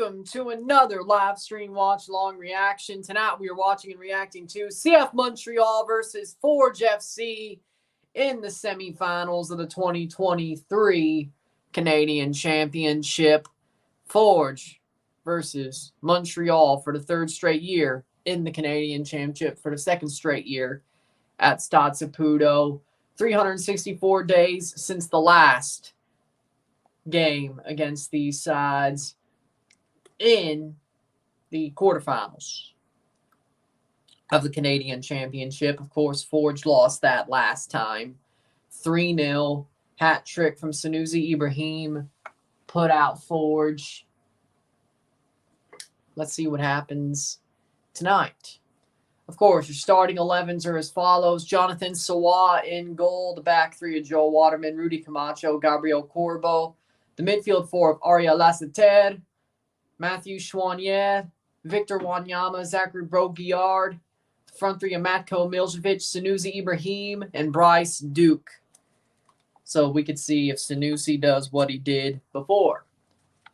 welcome to another live stream watch along reaction. Tonight we are watching and reacting to CF Montreal versus Forge FC in the semifinals of the 2023 Canadian Championship. Forge versus Montreal for the third straight year in the Canadian Championship, for the second straight year at Stade Saputo. 364 days since the last game against these sides in the quarterfinals of the Canadian Championship. Of course, Forge lost that last time. 3-0. Hat trick from Sanusi Ibrahim put out Forge. Let's see what happens tonight. Of course, your starting 11s are as follows. Jonathan Sawa in goal. The back three of Joel Waterman, Rudy Camacho, Gabriel Corbo. The midfield four of Aria Lasseter, Matthew Chouanier, Victor Wanyama, Zachary Broguillard. The front three of Matko Miljevic, Sanusi Ibrahim, and Bryce Duke. So we could see if Sanusi does what he did before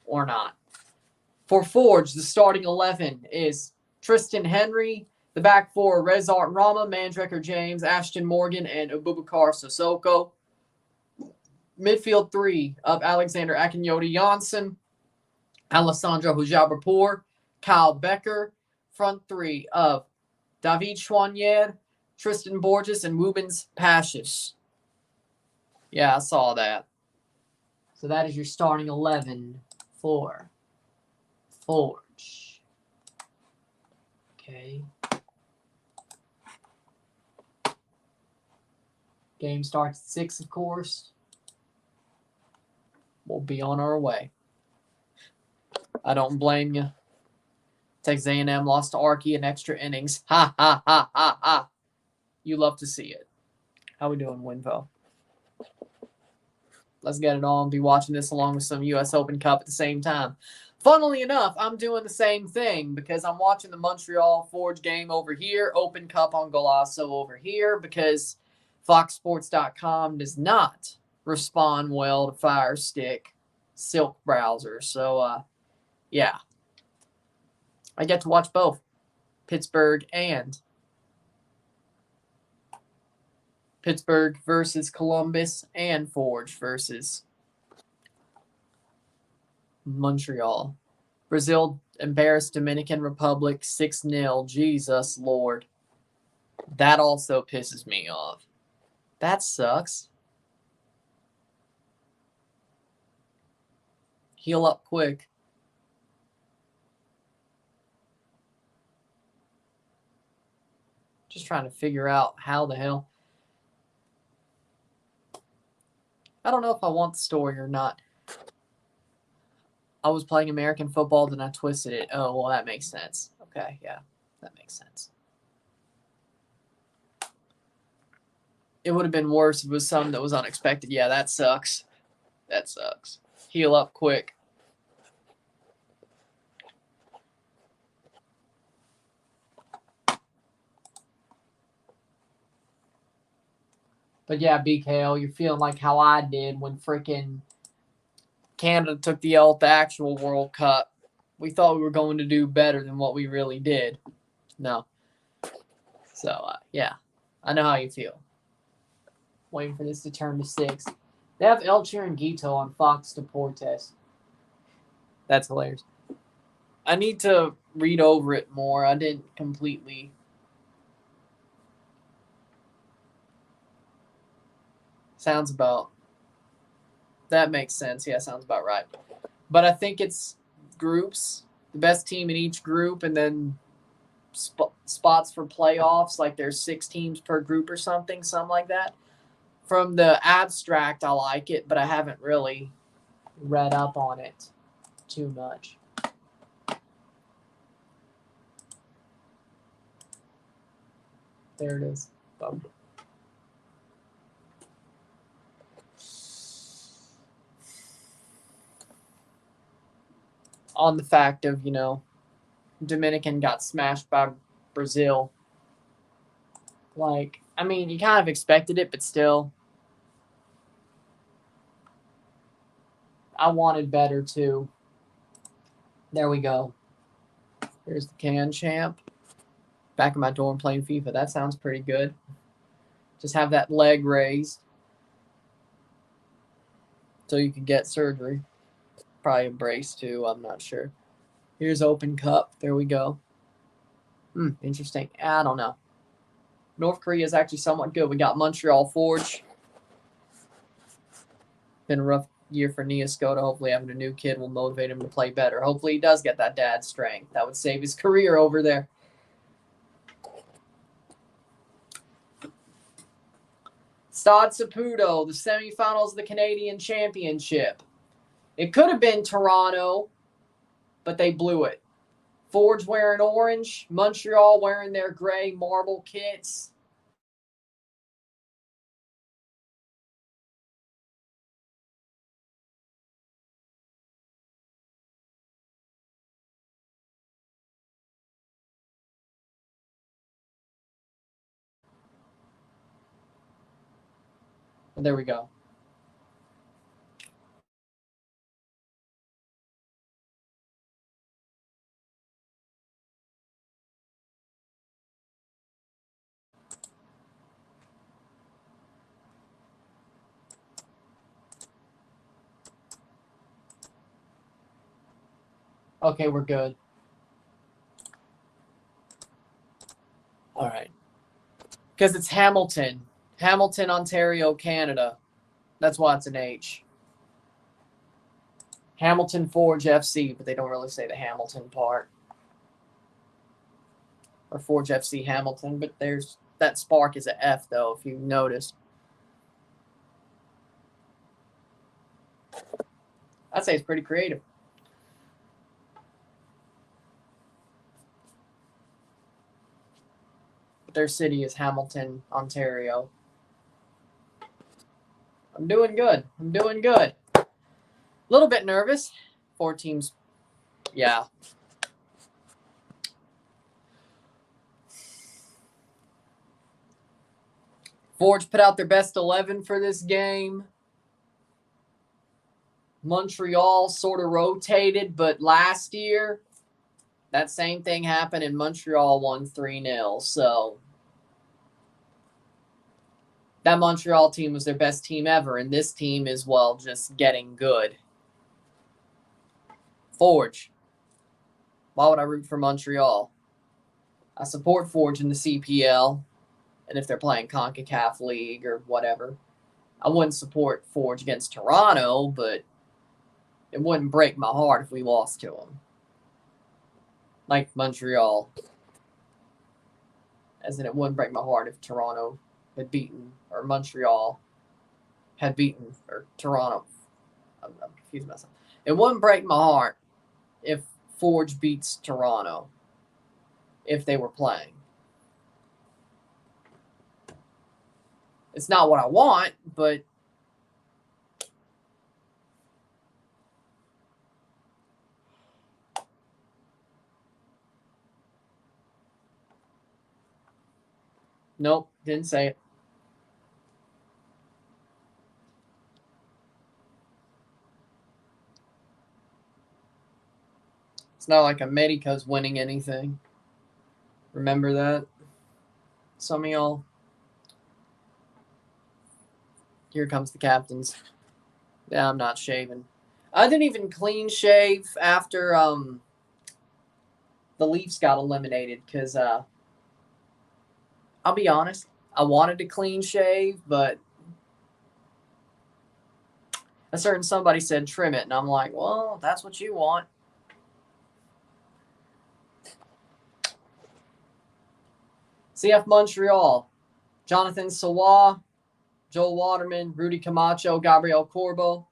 or not. For Forge, the starting 11 is Tristan Henry. The back four, Rezart Rama, Mandrecker James, Ashton Morgan, and Abubakar Sissoko. Midfield three of Alexander Akinyoti Janssen, Alessandro Hujabrapur, Kyle Becker. Front three of David Chouanier, Tristan Borges, and Rubens Pashis. Yeah, I saw that. So that is your starting 11 for Forge. Okay. Game starts at 6, of course. We'll be on our way. I don't blame you. Texas A&M lost to Archie in extra innings. Ha, ha, ha, ha, ha. You love to see it. How we doing, Winvo? Let's get it on. Be watching this along with some U.S. Open Cup at the same time. Funnily enough, I'm doing the same thing because I'm watching the Montreal Forge game over here, Open Cup on Golasso over here, because FoxSports.com does not respond well to Fire Stick Silk browser. So, yeah. I get to watch both Pittsburgh versus Columbus and Forge versus Montreal. Brazil embarrassed Dominican Republic 6-0. Jesus Lord. That also pisses me off. That sucks. Heal up quick. Just trying to figure out how the hell. I don't know if I want the story or not. I was playing American football, then I twisted it. Oh, well, that makes sense. Okay, yeah, that makes sense. It would have been worse if it was something that was unexpected. Yeah, that sucks. That sucks. Heal up quick. But yeah, BKO, you're feeling like how I did when freaking Canada took the L at the actual World Cup. We thought we were going to do better than what we really did. No. So, yeah, I know how you feel. Waiting for this to turn to 6. They have El Chiringuito on Fox Deportes. That's hilarious. I need to read over it more. I didn't completely. Sounds about. That makes sense. Yeah, sounds about right. But I think it's groups. The best team in each group, and then spots for playoffs. Like there's 6 teams per group or something like that. From the abstract, I like it, but I haven't really read up on it too much. There it is. Boom. On the fact of, Dominican got smashed by Brazil. Like, I mean, you kind of expected it, but still. I wanted better, too. There we go. Here's the Can Champ. Back in my dorm playing FIFA. That sounds pretty good. Just have that leg raised so you can get surgery. Probably a brace too. I'm not sure. Here's Open Cup. There we go. Interesting. I don't know. North Korea is actually somewhat good. We got Montreal Forge. Been a rough year for Niascota. Hopefully having a new kid will motivate him to play better. Hopefully he does get that dad strength. That would save his career over there. Stade Saputo, the semifinals of the Canadian Championship. It could have been Toronto, but they blew it. Forge wearing orange, Montreal wearing their gray marble kits. There we go. Okay, we're good. All right. Because it's Hamilton. Hamilton, Ontario, Canada. That's why it's an H. Hamilton Forge FC, but they don't really say the Hamilton part. Or Forge FC Hamilton, but there's that spark is an F, though, if you notice. I'd say it's pretty creative. But their city is Hamilton, Ontario. I'm doing good. I'm doing good. A little bit nervous. 4 teams. Yeah. Forge put out their best 11 for this game. Montreal sort of rotated, but last year, that same thing happened and Montreal won 3-0. So that Montreal team was their best team ever, and this team is, well, just getting good. Forge. Why would I root for Montreal? I support Forge in the CPL, and if they're playing CONCACAF League or whatever. I wouldn't support Forge against Toronto, but it wouldn't break my heart if we lost to them. Like Montreal. As in, it wouldn't break my heart if Toronto had beaten, or Montreal had beaten, or Toronto. I'm confusing myself. It wouldn't break my heart if Forge beats Toronto if they were playing. It's not what I want, but nope, didn't say it. It's not like America's winning anything. Remember that? Some of y'all. Here comes the captains. Yeah, I'm not shaving. I didn't even clean shave after the Leafs got eliminated because I'll be honest, I wanted to clean shave, but a certain somebody said trim it, and I'm like, well, that's what you want. CF Montreal, Jonathan Sawa, Joel Waterman, Rudy Camacho, Gabriel Corbo.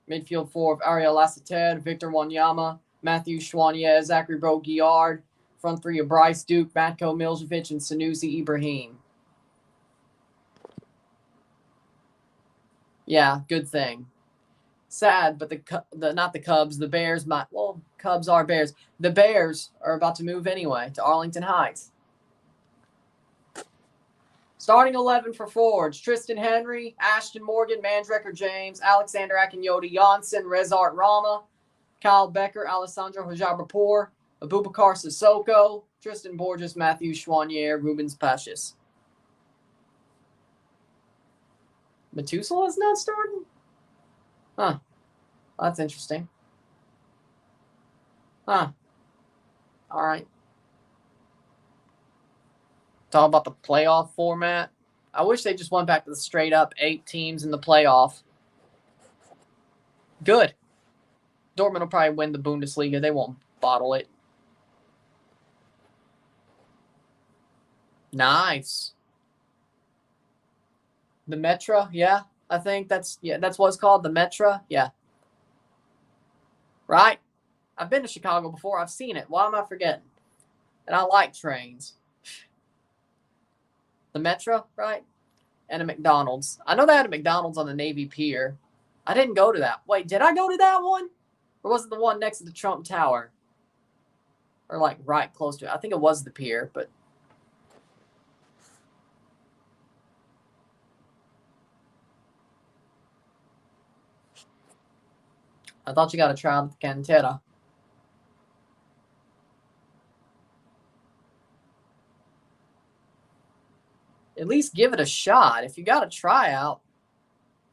Midfield 4 of Ariel Lassiter, Victor Wanyama, Matthew Chouanier, Zachary Broguillard. Front 3 of Bryce Duke, Matko Miljevic, and Sanusi Ibrahim. Yeah, good thing. Sad, but not the Cubs, the Bears. Cubs are Bears. The Bears are about to move anyway to Arlington Heights. Starting 11 for Forge: Tristan Henry, Ashton Morgan, Mandrecker James, Alexander Akinyoti Janssen, Rezart Rama, Kyle Becker, Alessandro Hojabrapur, Abubakar Sissoko, Tristan Borges, Matthew Chouanier, Rubens Pashis. Methuselah is not starting? Huh. That's interesting. Huh. All right. Talk about the playoff format. I wish they just went back to the straight up 8 teams in the playoff. Good. Dortmund will probably win the Bundesliga. They won't bottle it. Nice. The Metra, yeah. I think that's what it's called. The Metra, yeah. Right? I've been to Chicago before. I've seen it. Why am I forgetting? And I like trains. The Metra, right? And a McDonald's. I know they had a McDonald's on the Navy Pier. I didn't go to that. Wait, did I go to that one? Or was it the one next to the Trump Tower? Or like right close to it? I think it was the pier, but I thought you got to try out the Cantera. At least give it a shot. If you got a tryout,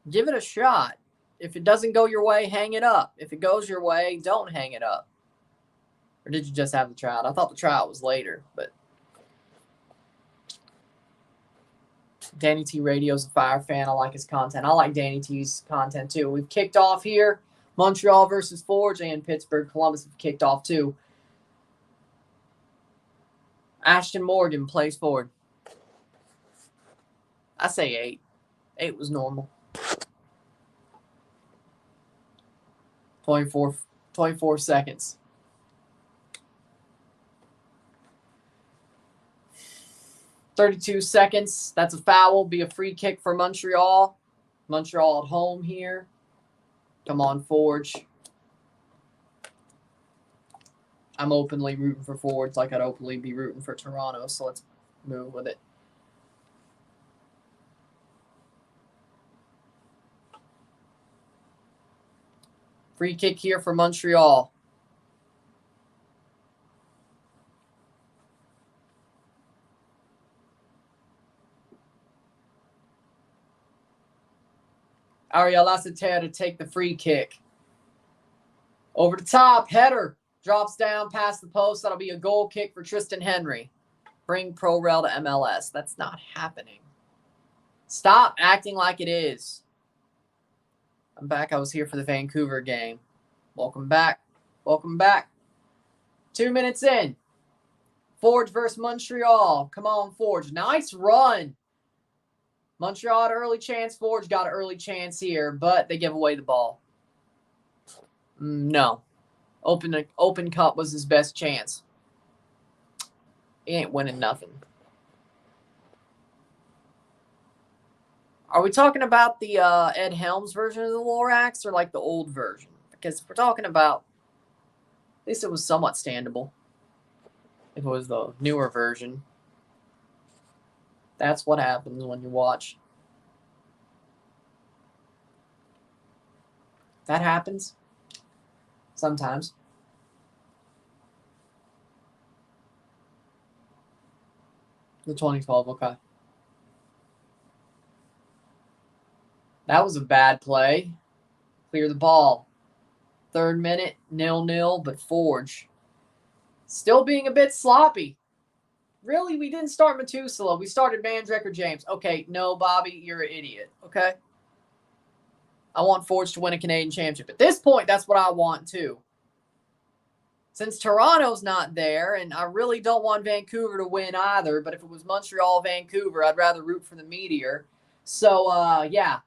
give it a shot. If it doesn't go your way, hang it up. If it goes your way, don't hang it up. Or did you just have the tryout? I thought the tryout was later, but Danny T Radio's a Fire fan. I like his content. I like Danny T's content too. We've kicked off here. Montreal versus Forge, and Pittsburgh, Columbus have kicked off too. Ashton Morgan plays forward. I say 8. 8 was normal. 24 seconds. .32 seconds. That's a foul. Be a free kick for Montreal. Montreal at home here. Come on, Forge. I'm openly rooting for Forge like I'd openly be rooting for Toronto, so let's move with it. Free kick here for Montreal. Ariel Lassiter to take the free kick. Over the top, header. Drops down past the post. That'll be a goal kick for Tristan Henry. Bring ProRail to MLS. That's not happening. Stop acting like it is. I'm back. I was here for the Vancouver game. Welcome back. Welcome back. 2 minutes in. Forge versus Montreal. Come on, Forge. Nice run. Montreal had an early chance. Forge got an early chance here, but they give away the ball. No. Open Cup was his best chance. He ain't winning nothing. Are we talking about the Ed Helms version of the Lorax or like the old version? Because if we're talking about, at least it was somewhat standable. If it was the newer version. That's what happens when you watch. That happens. Sometimes. The 2012, okay. That was a bad play. Clear the ball. 3rd minute, 0-0, but Forge still being a bit sloppy. Really, we didn't start Methuselah. We started Mandrick or James. Okay, no, Bobby, you're an idiot, okay? I want Forge to win a Canadian championship. At this point, that's what I want too. Since Toronto's not there, and I really don't want Vancouver to win either, but if it was Montreal-Vancouver, I'd rather root for the Meteor. So, yeah.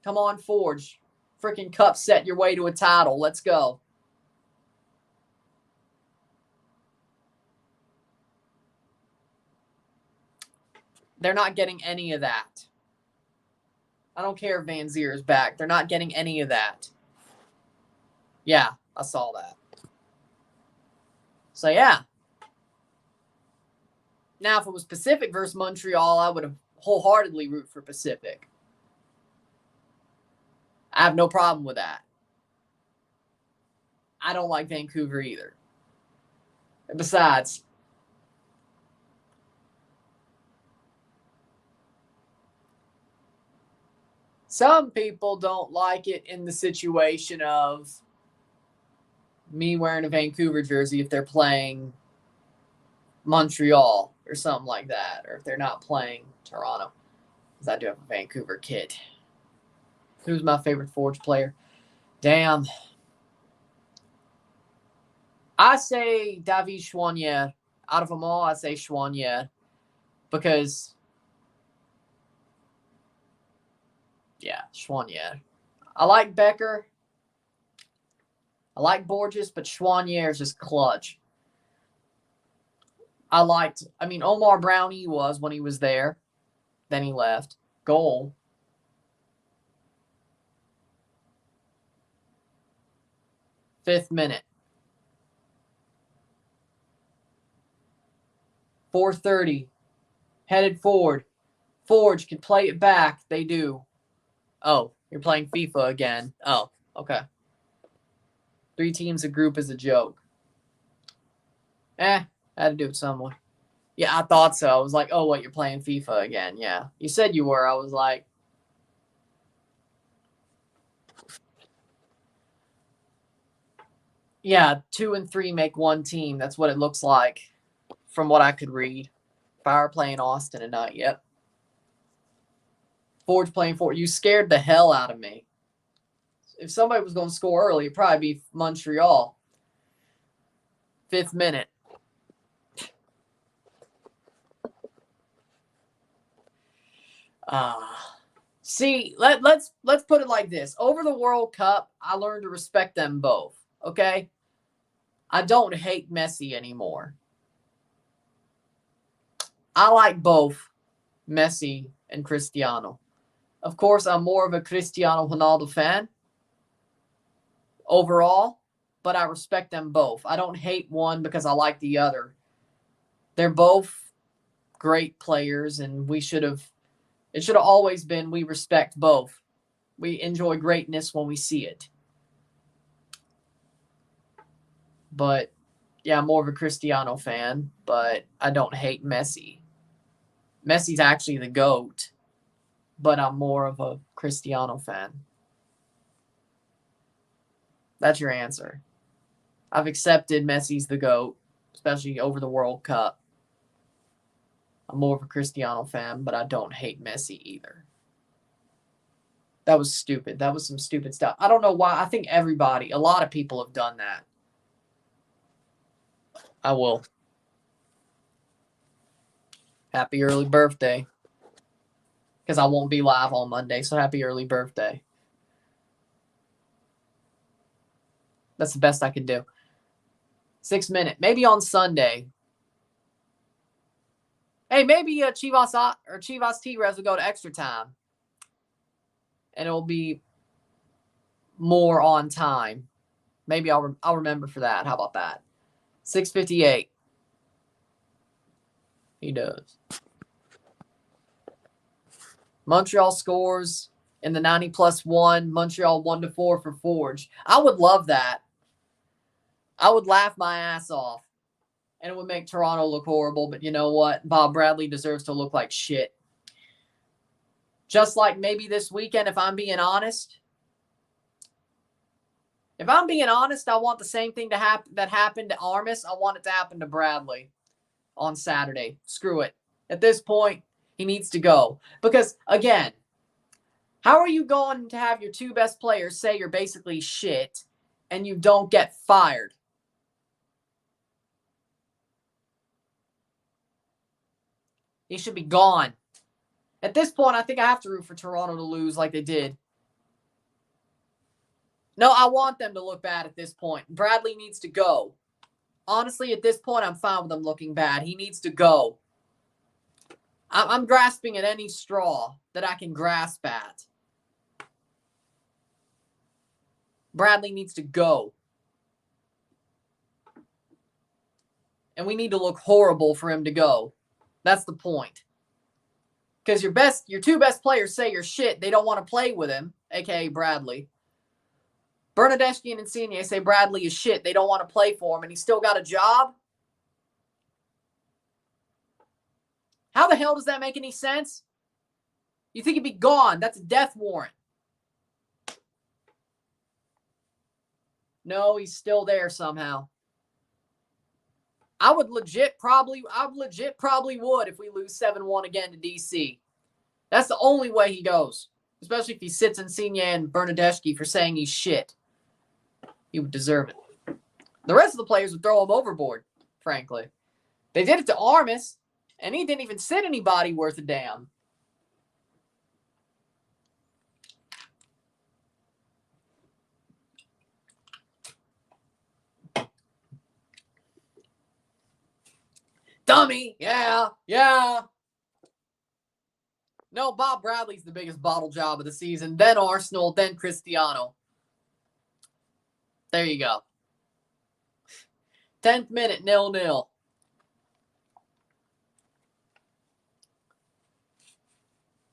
Come on, Forge. Freaking cup set your way to a title. Let's go. They're not getting any of that. I don't care if Van Zier is back. They're not getting any of that. Yeah, I saw that. So, yeah. Now, if it was Pacific versus Montreal, I would have wholeheartedly root for Pacific. I have no problem with that. I don't like Vancouver either. Besides, some people don't like it in the situation of me wearing a Vancouver jersey if they're playing Montreal or something like that, or if they're not playing Toronto, because I do have a Vancouver kit. Who's my favorite Forge player? Damn. I say David Choinière. Out of them all, I say Choinière. Because, yeah, Choinière. I like Becker. I like Borges, but Choinière is just clutch. Omar Brownie was when he was there. Then he left. Goal. Fifth minute. 4:30. Headed forward. Forge can play it back. They do. Oh, you're playing FIFA again. Oh, okay. 3 teams a group is a joke. Had to do it someone. Yeah, I thought so. I was like, oh, what, you're playing FIFA again? Yeah. You said you were. I was like, yeah, 2 and 3 make one team. That's what it looks like from what I could read. Fire playing Austin tonight. Yep. Forge playing Forge. You scared the hell out of me. If somebody was going to score early, it'd probably be Montreal. 5th minute. See, let's put it like this. Over the World Cup, I learned to respect them both. Okay? I don't hate Messi anymore. I like both Messi and Cristiano. Of course, I'm more of a Cristiano Ronaldo fan overall, but I respect them both. I don't hate one because I like the other. They're both great players, and it should have always been we respect both. We enjoy greatness when we see it. But, yeah, I'm more of a Cristiano fan, but I don't hate Messi. Messi's actually the GOAT, but I'm more of a Cristiano fan. That's your answer. I've accepted Messi's the GOAT, especially over the World Cup. I'm more of a Cristiano fan, but I don't hate Messi either. That was stupid. That was some stupid stuff. I don't know why. I think a lot of people have done that. I will. Happy early birthday. Because I won't be live on Monday, so happy early birthday. That's the best I could do. 6 minute. Maybe on Sunday. Hey, maybe Chivas Tigres will go to extra time. And it will be more on time. Maybe I'll remember for that. How about that? 6:58. He does. Montreal scores in the 90+1. Montreal 1-4 for Forge. I would love that. I would laugh my ass off. And it would make Toronto look horrible. But you know what? Bob Bradley deserves to look like shit. Just like maybe this weekend, if I'm being honest. If I'm being honest, I want the same thing that happened to Armas. I want it to happen to Bradley on Saturday. Screw it. At this point, he needs to go. Because, again, how are you going to have your 2 best players say you're basically shit and you don't get fired? He should be gone. At this point, I think I have to root for Toronto to lose like they did. No, I want them to look bad at this point. Bradley needs to go. Honestly, at this point, I'm fine with him looking bad. He needs to go. I'm grasping at any straw that I can grasp at. Bradley needs to go. And we need to look horrible for him to go. That's the point. Because your 2 best players say you're shit. They don't want to play with him, a.k.a. Bradley. Bernadeschi and Insigne say Bradley is shit. They don't want to play for him, and he's still got a job? How the hell does that make any sense? You think he'd be gone. That's a death warrant. No, he's still there somehow. I legit probably would if we lose 7-1 again to DC. That's the only way he goes. Especially if he sits Insigne and Bernadeschi for saying he's shit. He would deserve it. The rest of the players would throw him overboard, frankly. They did it to Armas, and he didn't even sit anybody worth a damn. Dummy, yeah. No, Bob Bradley's the biggest bottle job of the season. Then Arsenal, then Cristiano. There you go. 10th minute, 0-0.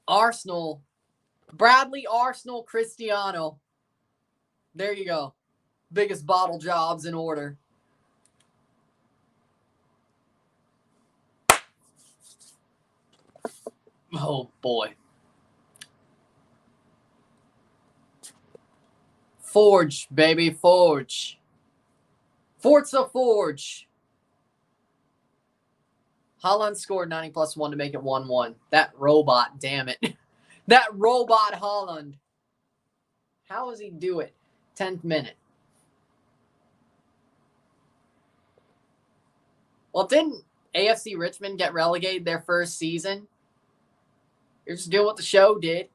Arsenal. Bradley, Arsenal, Cristiano. There you go. Biggest bottle jobs in order. Oh, boy. Forge, baby, Forge. Forza Forge. Haaland scored 90+1 to make it 1-1. That robot, damn it. That robot Haaland. How does he do it? 10th minute. Well, didn't AFC Richmond get relegated their first season? You're just doing what the show did.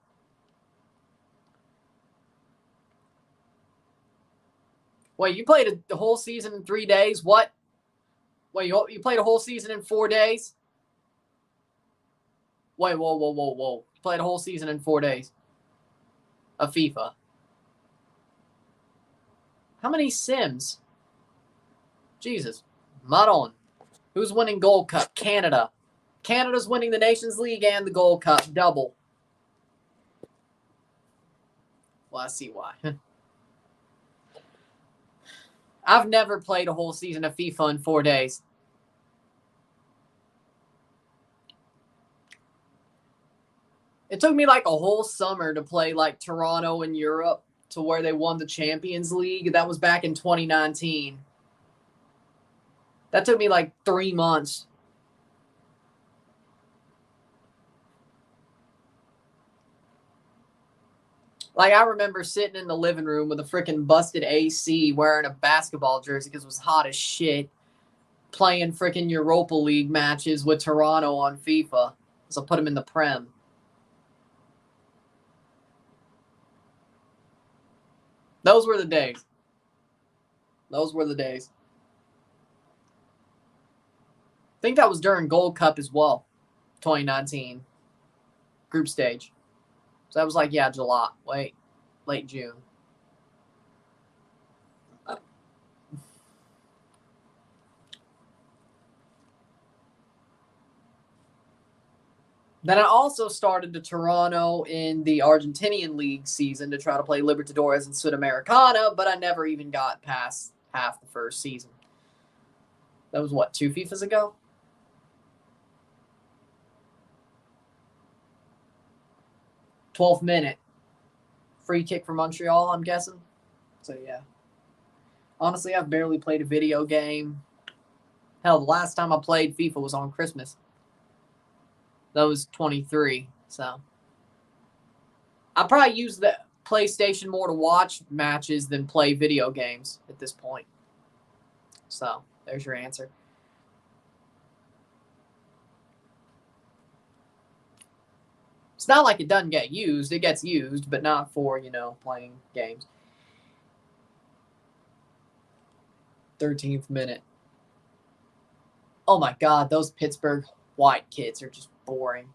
Wait, you played the whole season in 3 days? What? Wait, you played a whole season in 4 days? Wait, whoa. You played a whole season in 4 days of FIFA. How many Sims? Jesus. Maron. Who's winning Gold Cup? Canada. Canada's winning the Nations League and the Gold Cup. Double. Well, I see why. I've never played a whole season of FIFA in 4 days. It took me like a whole summer to play like Toronto in Europe to where they won the Champions League. That was back in 2019. That took me like 3 months. Like, I remember sitting in the living room with a freaking busted AC wearing a basketball jersey because it was hot as shit, playing freaking Europa League matches with Toronto on FIFA. So put them in the Prem. Those were the days. Those were the days. I think that was during Gold Cup as well, 2019. Group stage. So that was like, yeah, July. Wait, late June. Then I also started to Toronto in the Argentinian League season to try to play Libertadores and Sudamericana, but I never even got past half the first season. That was what, 2 FIFAs ago? 12th minute. Free kick for Montreal, I'm guessing. So, yeah. Honestly, I've barely played a video game. Hell, the last time I played FIFA was on Christmas. That was 23, so. I probably use the PlayStation more to watch matches than play video games at this point. So, there's your answer. It's not like it doesn't get used. It gets used, but not for, playing games. 13th minute. Oh my God, those Pittsburgh White kids are just boring.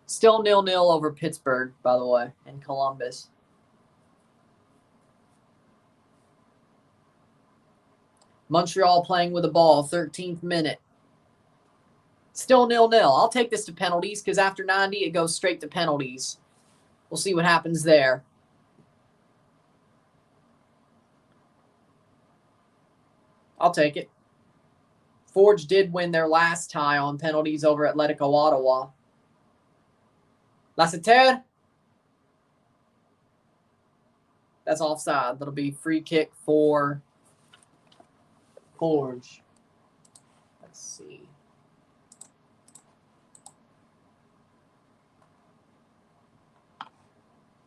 Still 0-0 over Pittsburgh, by the way, and Columbus. Montreal playing with the ball, 13th minute. Still 0-0. I'll take this to penalties because after 90, it goes straight to penalties. We'll see what happens there. I'll take it. Forge did win their last tie on penalties over Atletico Ottawa. Lasseter. That's offside. That'll be free kick for Forge. Let's see.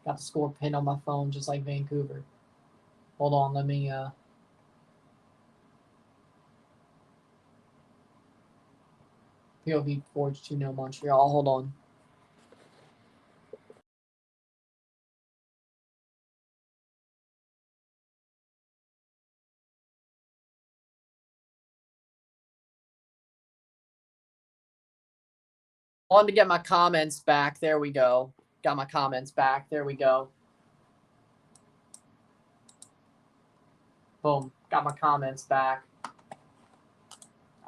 Got the score pinned on my phone just like Vancouver. Hold on, let me POV Forge 2-0 Montreal. Hold on. On to get my comments back. There we go. Got my comments back. There we go. Boom. Got my comments back.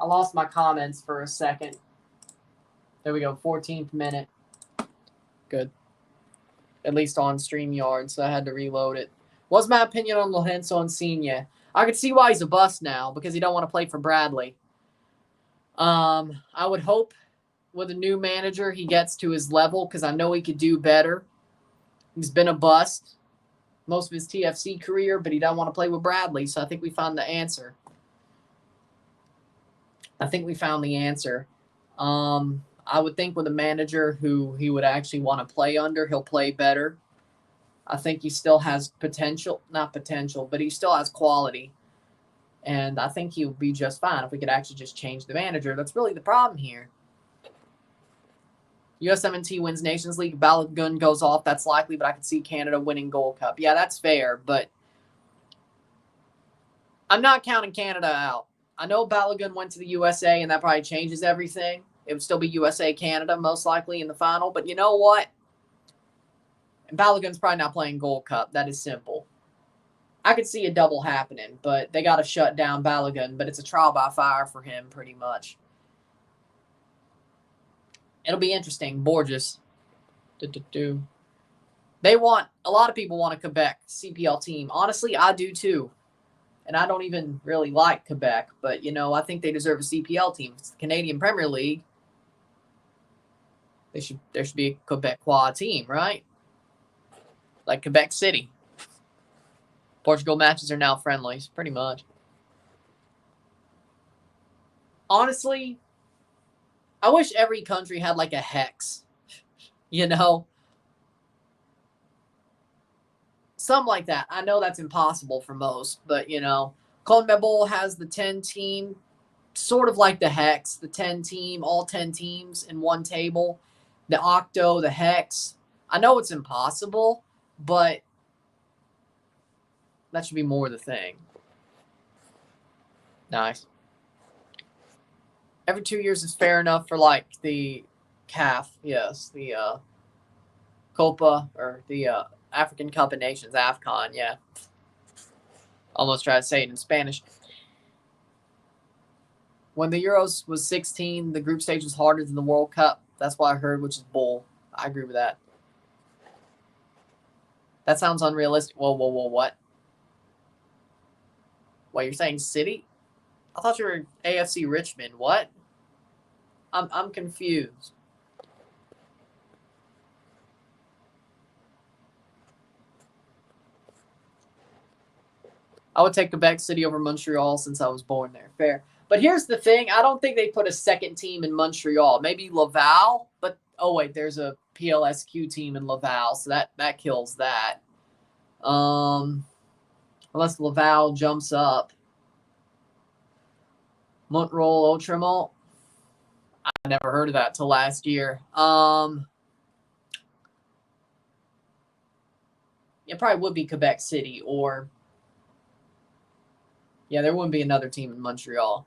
I lost my comments for a second. There we go. 14th minute. Good. At least on StreamYard, so I had to reload it. What's my opinion on Lorenzo Insigne? I could see why he's a bust now, because he don't want to play for Bradley. I would hope with a new manager he gets to his level, because I know he could do better. He's been a bust most of his TFC career, but he doesn't want to play with Bradley, so I think we found the answer. I would think with a manager who he would actually want to play under, he'll play better. I think he still has potential. Not potential, but he still has quality. And I think he would be just fine if we could actually just change the manager. That's really the problem here. USMNT wins Nations League. Balogun goes off. That's likely, but I could see Canada winning Gold Cup. Yeah, that's fair, but I'm not counting Canada out. I know Balogun went to the USA, and that probably changes everything. It would still be USA-Canada, most likely, in the final. But you know what? Balogun's probably not playing Gold Cup. That is simple. I could see a double happening, but they got to shut down Balogun. But it's a trial by fire for him, pretty much. It'll be interesting. Borges. They want, a lot of people want a Quebec CPL team. Honestly, I do too. And I don't even really like Quebec, but, you know, I think they deserve a CPL team. It's the Canadian Premier League. There should be a Quebecois team, right? Like Quebec City. Portugal matches are now friendlies, pretty much. Honestly, I wish every country had like a hex, you know? Something like that. I know that's impossible for most, but, you know, CONMEBOL has the 10 team, sort of like the hex, the 10 team, all 10 teams in one table. The octo, the hex. I know it's impossible, but that should be more the thing. Nice. Every 2 years is fair enough for like the CAF, yes, the Copa or the African Cup of Nations, AFCON, yeah. Almost tried to say it in Spanish. When the Euros was 16, the group stage was harder than the World Cup. That's what I heard, which is bull. I agree with that. That sounds unrealistic. Whoa, what? What, you're saying City? I thought you were AFC Richmond. What? I'm confused. I would take Quebec City over Montreal since I was born there. Fair. But here's the thing. I don't think they put a second team in Montreal. Maybe Laval, but oh wait, there's a PLSQ team in Laval, so that kills that. Unless Laval jumps up. Montreal, Outremont. I never heard of that till last year. It probably would be Quebec City or yeah, there wouldn't be another team in Montreal.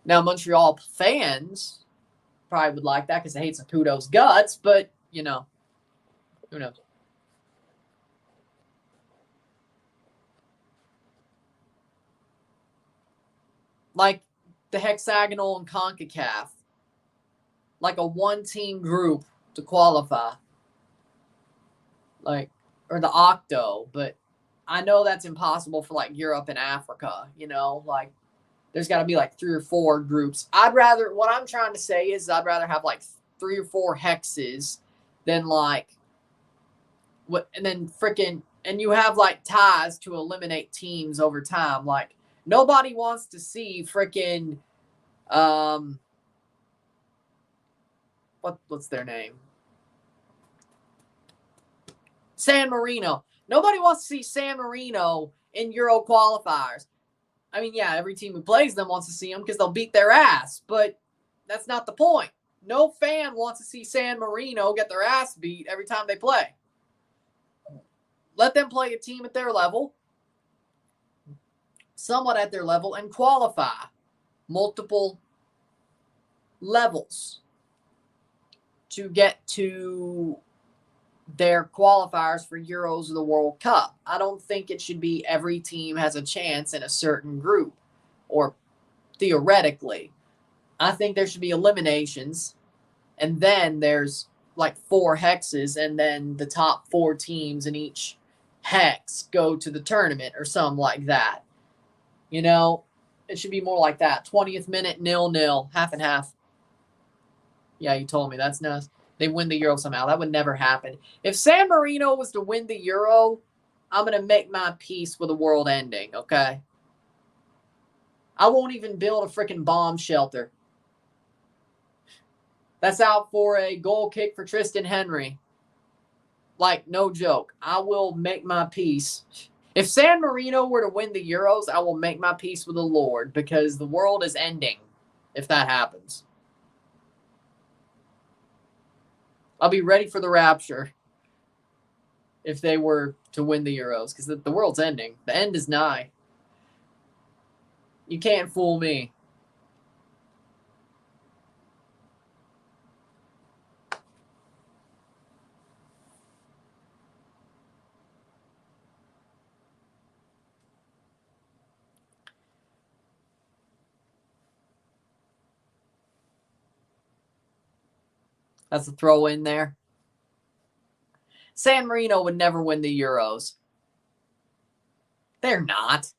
Now, Montreal fans probably would like that because they hate Saputo's guts, but, you know, who knows? Like the hexagonal and CONCACAF, like a one-team group to qualify, like, or the octo, but I know that's impossible for like Europe and Africa, you know, like there's got to be like 3 or 4 groups. What I'm trying to say is I'd rather have like 3 or 4 hexes than like, and then freaking, and you have like ties to eliminate teams over time. Like, nobody wants to see freaking, what's their name? San Marino. Nobody wants to see San Marino in Euro qualifiers. I mean, yeah, every team who plays them wants to see them because they'll beat their ass, but that's not the point. No fan wants to see San Marino get their ass beat every time they play. Let them play a team at their level, somewhat at their level, and qualify multiple levels to get to their qualifiers for Euros or the World Cup. I don't think it should be every team has a chance in a certain group, or theoretically. I think there should be eliminations, and then there's like 4 hexes, and then the top 4 teams in each hex go to the tournament or something like that. You know, it should be more like that. 20th minute, 0-0, half and half. Yeah, you told me. That's nuts. They win the Euro somehow. That would never happen. If San Marino was to win the Euro, I'm going to make my peace with the world ending, okay? I won't even build a freaking bomb shelter. That's out for a goal kick for Tristan Henry. Like, no joke. I will make my peace. If San Marino were to win the Euros, I will make my peace with the Lord, because the world is ending if that happens. I'll be ready for the rapture if they were to win the Euros, because the world's ending. The end is nigh. You can't fool me. That's a throw in there. San Marino would never win the Euros. They're not.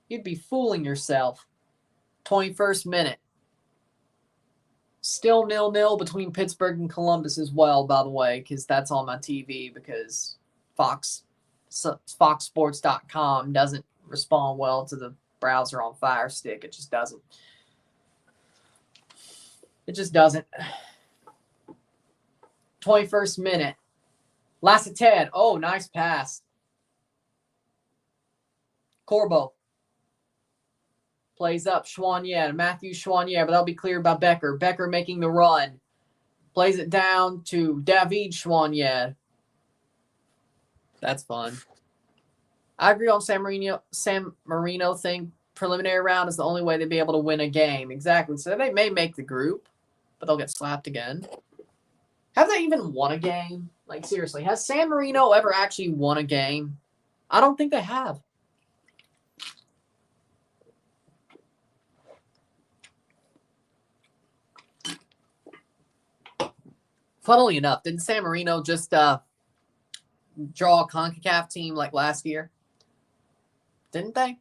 You'd be fooling yourself. 21st minute. Still 0-0 between Pittsburgh and Columbus as well, by the way, because that's on my TV, because FoxSports.com doesn't respond well to the browser on Fire Stick. It just doesn't. It just doesn't. 21st minute. Lasseted. Oh, nice pass. Corbo. Plays up. Chouanier. Matthew Chouanier, but that'll be cleared by Becker. Becker making the run. Plays it down to David Chouanier. That's fun. I agree on San Marino thing. Preliminary round is the only way they'd be able to win a game. Exactly. So they may make the group, but they'll get slapped again. Have they even won a game? Like, seriously, has San Marino ever actually won a game? I don't think they have. Funnily enough, didn't San Marino just draw a CONCACAF team like last year? Didn't they?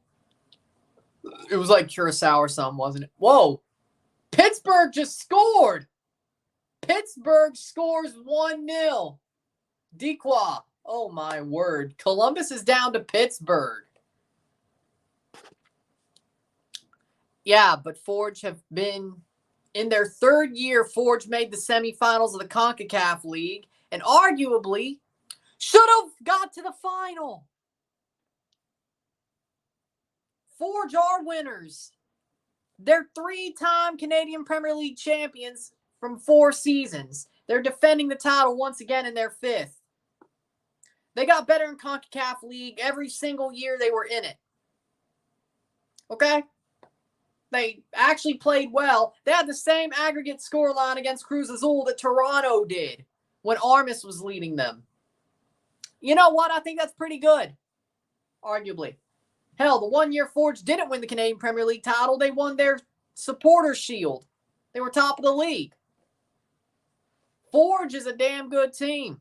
It was like Curacao or something, wasn't it? Whoa! Pittsburgh just scored! Pittsburgh scores 1-0. Dequa. Oh, my word. Columbus is down to Pittsburgh. Yeah, but Forge have been... In their 3rd year, Forge made the semifinals of the CONCACAF League and arguably should have got to the final. Forge are winners. They're 3-time Canadian Premier League champions from 4 seasons. They're defending the title once again in their 5th. They got better in CONCACAF League every single year they were in it. Okay? They actually played well. They had the same aggregate scoreline against Cruz Azul that Toronto did when Armas was leading them. You know what? I think that's pretty good, arguably. Hell, the 1 year Forge didn't win the Canadian Premier League title. They won their Supporters' Shield. They were top of the league. Forge is a damn good team.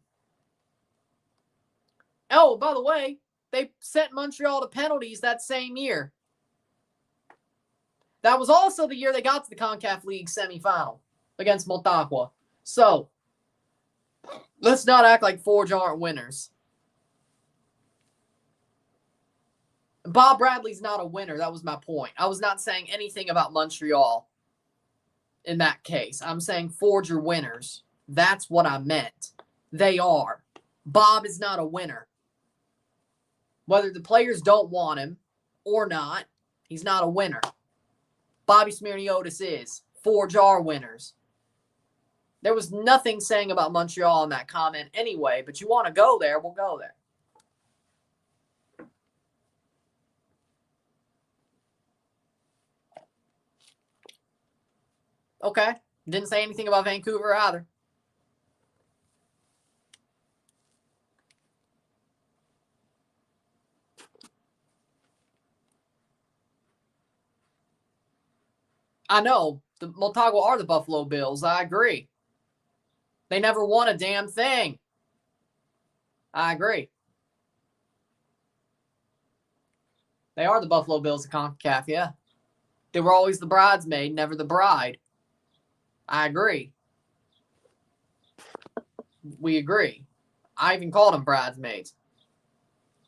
Oh, by the way, they sent Montreal to penalties that same year. That was also the year they got to the CONCACAF League semifinal against Motagua. So, let's not act like Forge aren't winners. Bob Bradley's not a winner. That was my point. I was not saying anything about Montreal in that case. I'm saying Forge are winners. That's what I meant. They are. Bob is not a winner. Whether the players don't want him or not, he's not a winner. Bobby Smirniotis is. Forge are winners. There was nothing saying about Montreal in that comment anyway, but you want to go there, we'll go there. Okay. Didn't say anything about Vancouver either. I know. The Motagua are the Buffalo Bills. I agree. They never won a damn thing. I agree. They are the Buffalo Bills of CONCACAF, yeah. They were always the bridesmaid, never the bride. I agree. We agree. I even called them bridesmaids.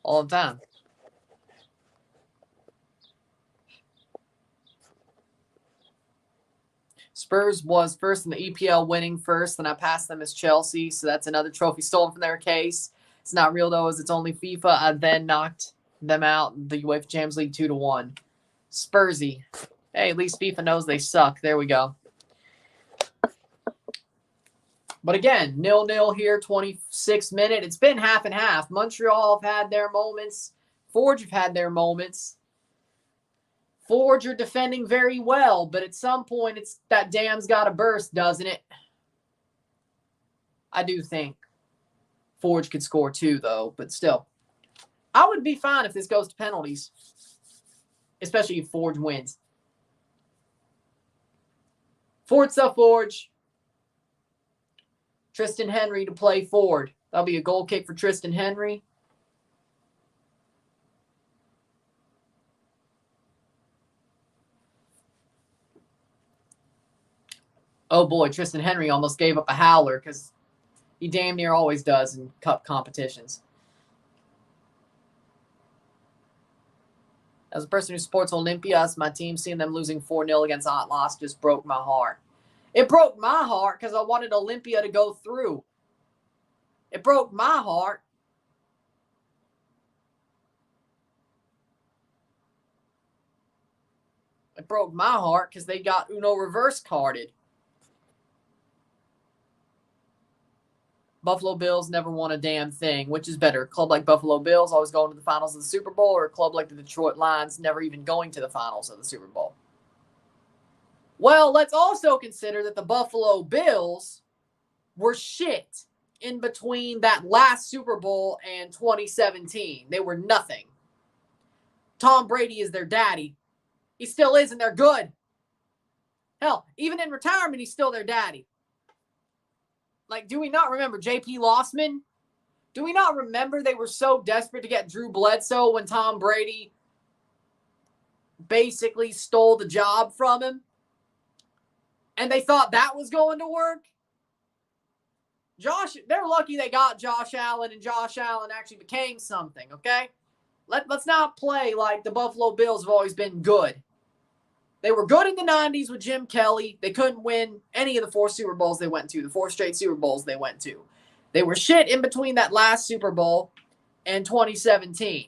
All the time. Spurs was first in the EPL winning first, and I passed them as Chelsea, so that's another trophy stolen from their case. It's not real, though, as it's only FIFA. I then knocked them out in the UEFA Champions League 2-1. Spursy. Hey, at least FIFA knows they suck. There we go. But again, 0-0 here, 26 minute. It's been half and half. Montreal have had their moments. Forge have had their moments. Forge are defending very well, but at some point, it's that dam's got to burst, doesn't it? I do think Forge could score too, though, but still. I would be fine if this goes to penalties, especially if Forge wins. Forza Forge. Tristan Henry to play forward. That'll be a goal kick for Tristan Henry. Oh boy, Tristan Henry almost gave up a howler because he damn near always does in cup competitions. As a person who supports Olympia, my team, seeing them losing 4-0 against Atlas just broke my heart. It broke my heart because I wanted Olympia to go through. It broke my heart. It broke my heart because they got Uno reverse carded. Buffalo Bills never won a damn thing. Which is better? A club like Buffalo Bills always going to the finals of the Super Bowl, or a club like the Detroit Lions never even going to the finals of the Super Bowl? Well, let's also consider that the Buffalo Bills were shit in between that last Super Bowl and 2017. They were nothing. Tom Brady is their daddy. He still is, and they're good. Hell, even in retirement, he's still their daddy. Like, do we not remember J.P. Lossman? Do we not remember they were so desperate to get Drew Bledsoe when Tom Brady basically stole the job from him? And they thought that was going to work? They're lucky they got Josh Allen, and Josh Allen actually became something, okay? Let's not play like the Buffalo Bills have always been good. They were good in the 90s with Jim Kelly. They couldn't win any of the 4 Super Bowls they went to, the 4 straight Super Bowls they went to. They were shit in between that last Super Bowl and 2017.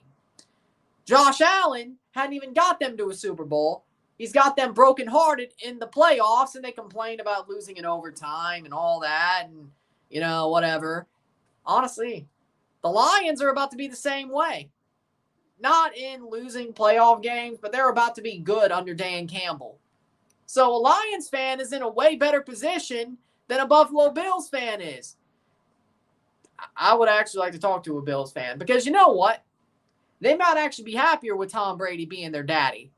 Josh Allen hadn't even got them to a Super Bowl. He's got them brokenhearted in the playoffs, and they complain about losing in overtime and all that and, you know, whatever. Honestly, the Lions are about to be the same way. Not in losing playoff games, but they're about to be good under Dan Campbell. So a Lions fan is in a way better position than a Buffalo Bills fan is. I would actually like to talk to a Bills fan because you know what? They might actually be happier with Tom Brady being their daddy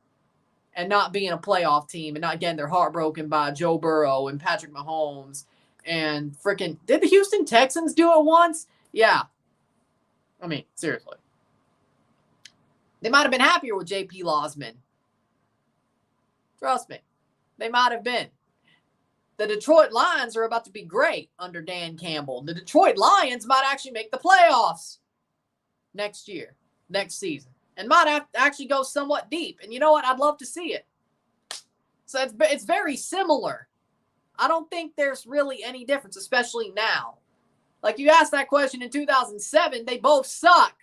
and not being a playoff team and not getting their heart broken by Joe Burrow and Patrick Mahomes and freaking – did the Houston Texans do it once? Yeah. I mean, seriously. They might have been happier with J.P. Losman. Trust me. They might have been. The Detroit Lions are about to be great under Dan Campbell. The Detroit Lions might actually make the playoffs next year, next season, and might have to actually go somewhat deep. And you know what? I'd love to see it. So it's very similar. I don't think there's really any difference, especially now. Like you asked that question in 2007, they both suck.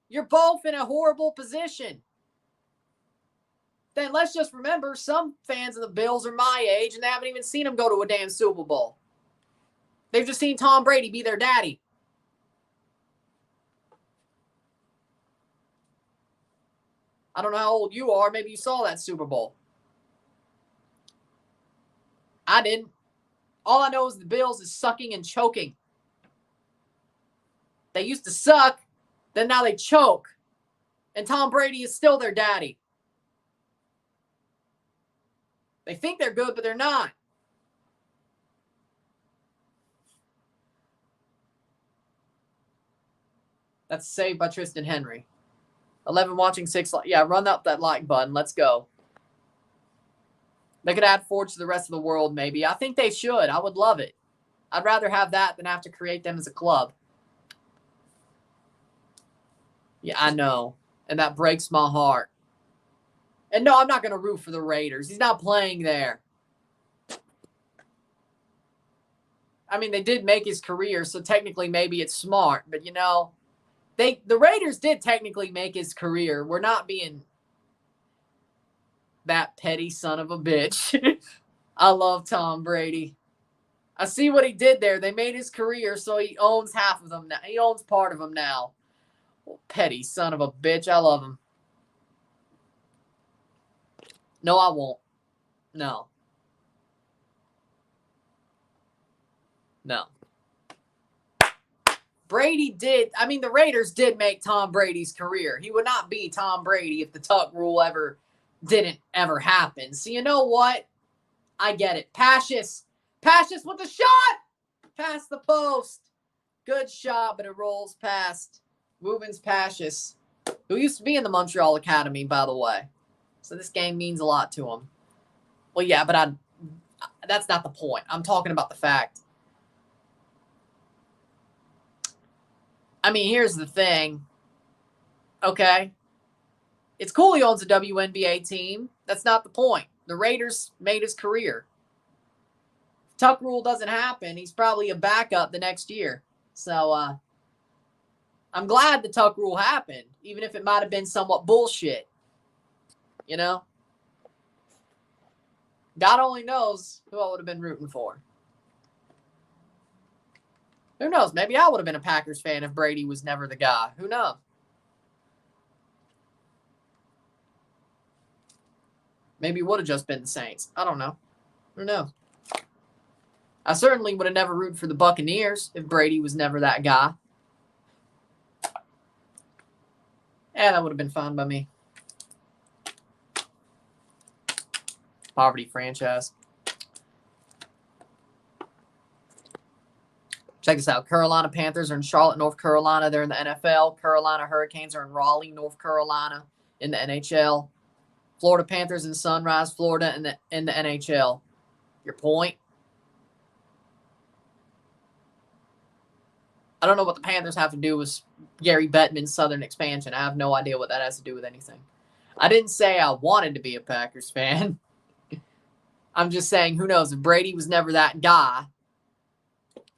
You're both in a horrible position. Then let's just remember some fans of the Bills are my age and they haven't even seen them go to a damn Super Bowl. They've just seen Tom Brady be their daddy. I don't know how old you are. Maybe you saw that Super Bowl. I didn't. All I know is the Bills is sucking and choking. They used to suck, then now they choke. And Tom Brady is still their daddy. They think they're good, but they're not. That's saved by Tristan Henry. 11 watching, 6. Yeah, run up that like button. Let's go. They could add Forge to the rest of the world, maybe. I think they should. I would love it. I'd rather have that than have to create them as a club. Yeah, I know. And that breaks my heart. And no, I'm not going to root for the Raiders. He's not playing there. I mean, they did make his career, so technically maybe it's smart. But, you know, the Raiders did technically make his career. We're not being that petty son of a bitch. I love Tom Brady. I see what he did there. They made his career, so he owns half of them now. He owns part of them now. Petty son of a bitch. I love him. No, I won't. No. No. Brady did. I mean, the Raiders did make Tom Brady's career. He would not be Tom Brady if the Tuck rule didn't ever happen. So you know what? I get it. Pashis with the shot. Past the post. Good shot, but it rolls past Rubens Pashis, who used to be in the Montreal Academy, by the way. So this game means a lot to him. Well, yeah, but that's not the point. I'm talking about the fact. I mean, here's the thing. Okay. It's cool he owns a WNBA team. That's not the point. The Raiders made his career. If Tuck rule doesn't happen, he's probably a backup the next year. So I'm glad the Tuck rule happened, even if it might have been somewhat bullshit. You know? God only knows who I would have been rooting for. Who knows? Maybe I would have been a Packers fan if Brady was never the guy. Who knows? Maybe it would have just been the Saints. I don't know. Who knows? I certainly would have never rooted for the Buccaneers if Brady was never that guy. Yeah, that would have been fine by me. Poverty franchise. Check this out. Carolina Panthers are in Charlotte, North Carolina. They're in the NFL. Carolina Hurricanes are in Raleigh, North Carolina in the NHL. Florida Panthers in Sunrise, Florida in the NHL. Your point? I don't know what the Panthers have to do with Gary Bettman's Southern expansion. I have no idea what that has to do with anything. I didn't say I wanted to be a Packers fan. I'm just saying, who knows? If Brady was never that guy,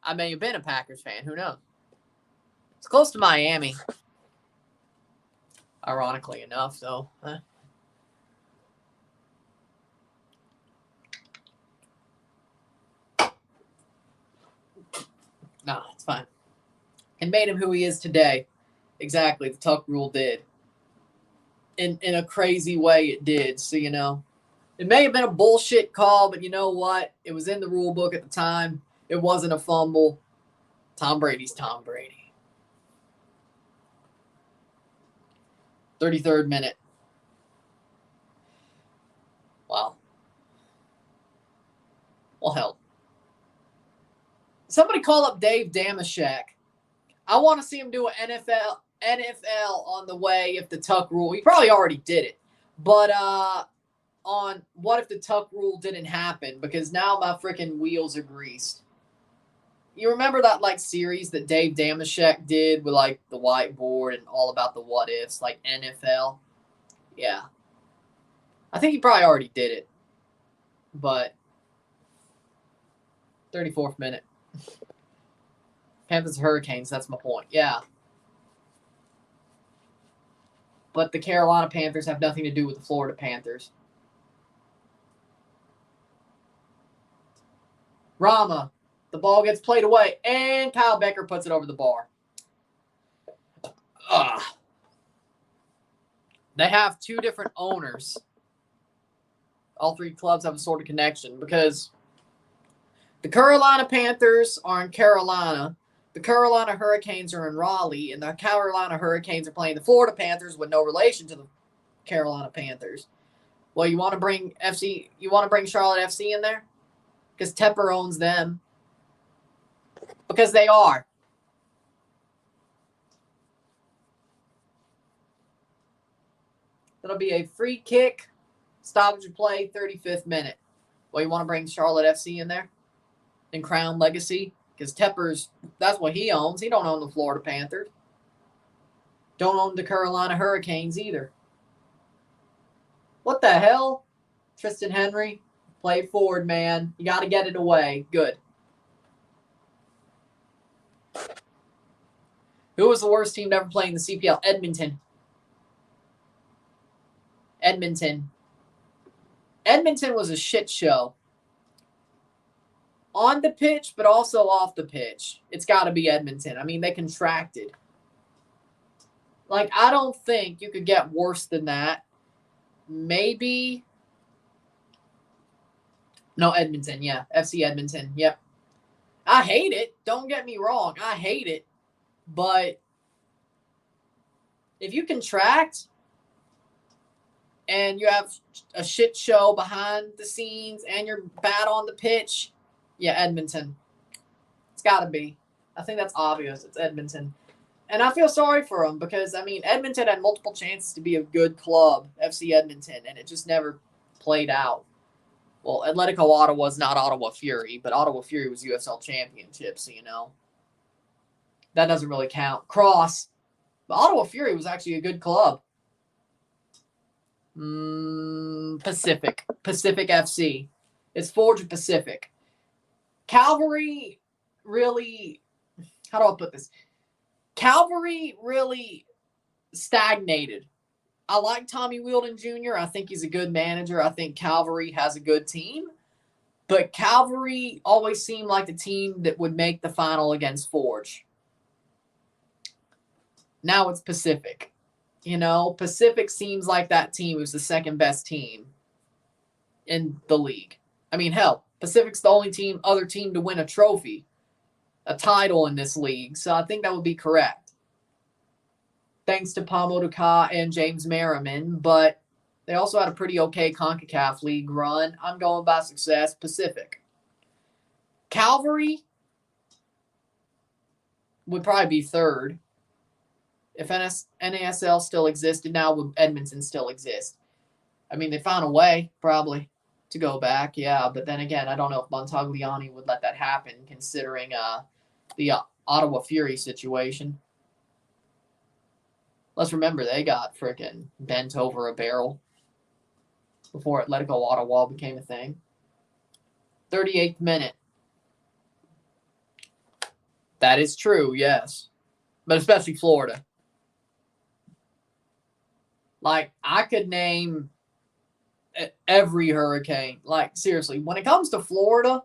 I may have been a Packers fan. Who knows? It's close to Miami. Ironically enough, though. No, it's fine. And made him who he is today. Exactly. The Tuck rule did. In a crazy way, it did. So, you know. It may have been a bullshit call, but you know what? It was in the rule book at the time. It wasn't a fumble. Tom Brady's Tom Brady. 33rd minute. Wow. Well, hell. Somebody call up Dave Damashek. I want to see him do an NFL on the way if the tuck rule. He probably already did it, but on what if the tuck rule didn't happen, because now my freaking wheels are greased. You remember that like series that Dave Damashek did with like the whiteboard and all about the what ifs, like NFL? Yeah. I think he probably already did it. But 34th minute. Panthers Hurricanes, that's my point. Yeah. But the Carolina Panthers have nothing to do with the Florida Panthers. Rama, the ball gets played away, and Kyle Becker puts it over the bar. They have two different owners. All three clubs have a sort of connection because the Carolina Panthers are in Carolina, the Carolina Hurricanes are in Raleigh, and the Carolina Hurricanes are playing the Florida Panthers with no relation to the Carolina Panthers. Well, you want to bring Charlotte FC in there? Because Tepper owns them. Because they are. It'll be a free kick, stoppage of play, 35th minute. Well, you want to bring Charlotte FC in there? And Crown Legacy? Because Tepper's, that's what he owns. He don't own the Florida Panthers. Don't own the Carolina Hurricanes either. What the hell? Tristan Henry, play forward, man. You got to get it away. Good. Who was the worst team to ever play in the CPL? Edmonton. Edmonton was a shit show. On the pitch, but also off the pitch. It's got to be Edmonton. I mean, they contracted. Like, I don't think you could get worse than that. Maybe. No, Edmonton, yeah. FC Edmonton, yep. I hate it. Don't get me wrong. I hate it. But if you contract and you have a shit show behind the scenes and you're bad on the pitch, yeah, Edmonton. It's got to be. I think that's obvious. It's Edmonton. And I feel sorry for them because, I mean, Edmonton had multiple chances to be a good club, FC Edmonton, and it just never played out. Well, Atletico Ottawa was not Ottawa Fury, but Ottawa Fury was USL Championship, so, you know. That doesn't really count. Cross. But Ottawa Fury was actually a good club. Pacific FC. It's Forge and Pacific. Calvary really, how do I put this? Calvary really stagnated. I like Tommy Wheeldon Jr. I think he's a good manager. I think Calvary has a good team. But Calvary always seemed like the team that would make the final against Forge. Now it's Pacific. You know, Pacific seems like that team was the second best team in the league. I mean, hell, Pacific's the only other team to win a trophy, a title in this league. So I think that would be correct. Thanks to Pamo Duka and James Merriman, but they also had a pretty okay CONCACAF league run. I'm going by success, Pacific. Calvary would probably be third. If NASL still existed now, would Edmonton still exist? I mean, they found a way, probably, to go back, yeah. But then again, I don't know if Montagliani would let that happen, considering the Ottawa Fury situation. Let's remember, they got freaking bent over a barrel before Atletico Ottawa became a thing. 38th minute. That is true, yes. But especially Florida. Like, I could name every Hurricane. Like, seriously, when it comes to Florida,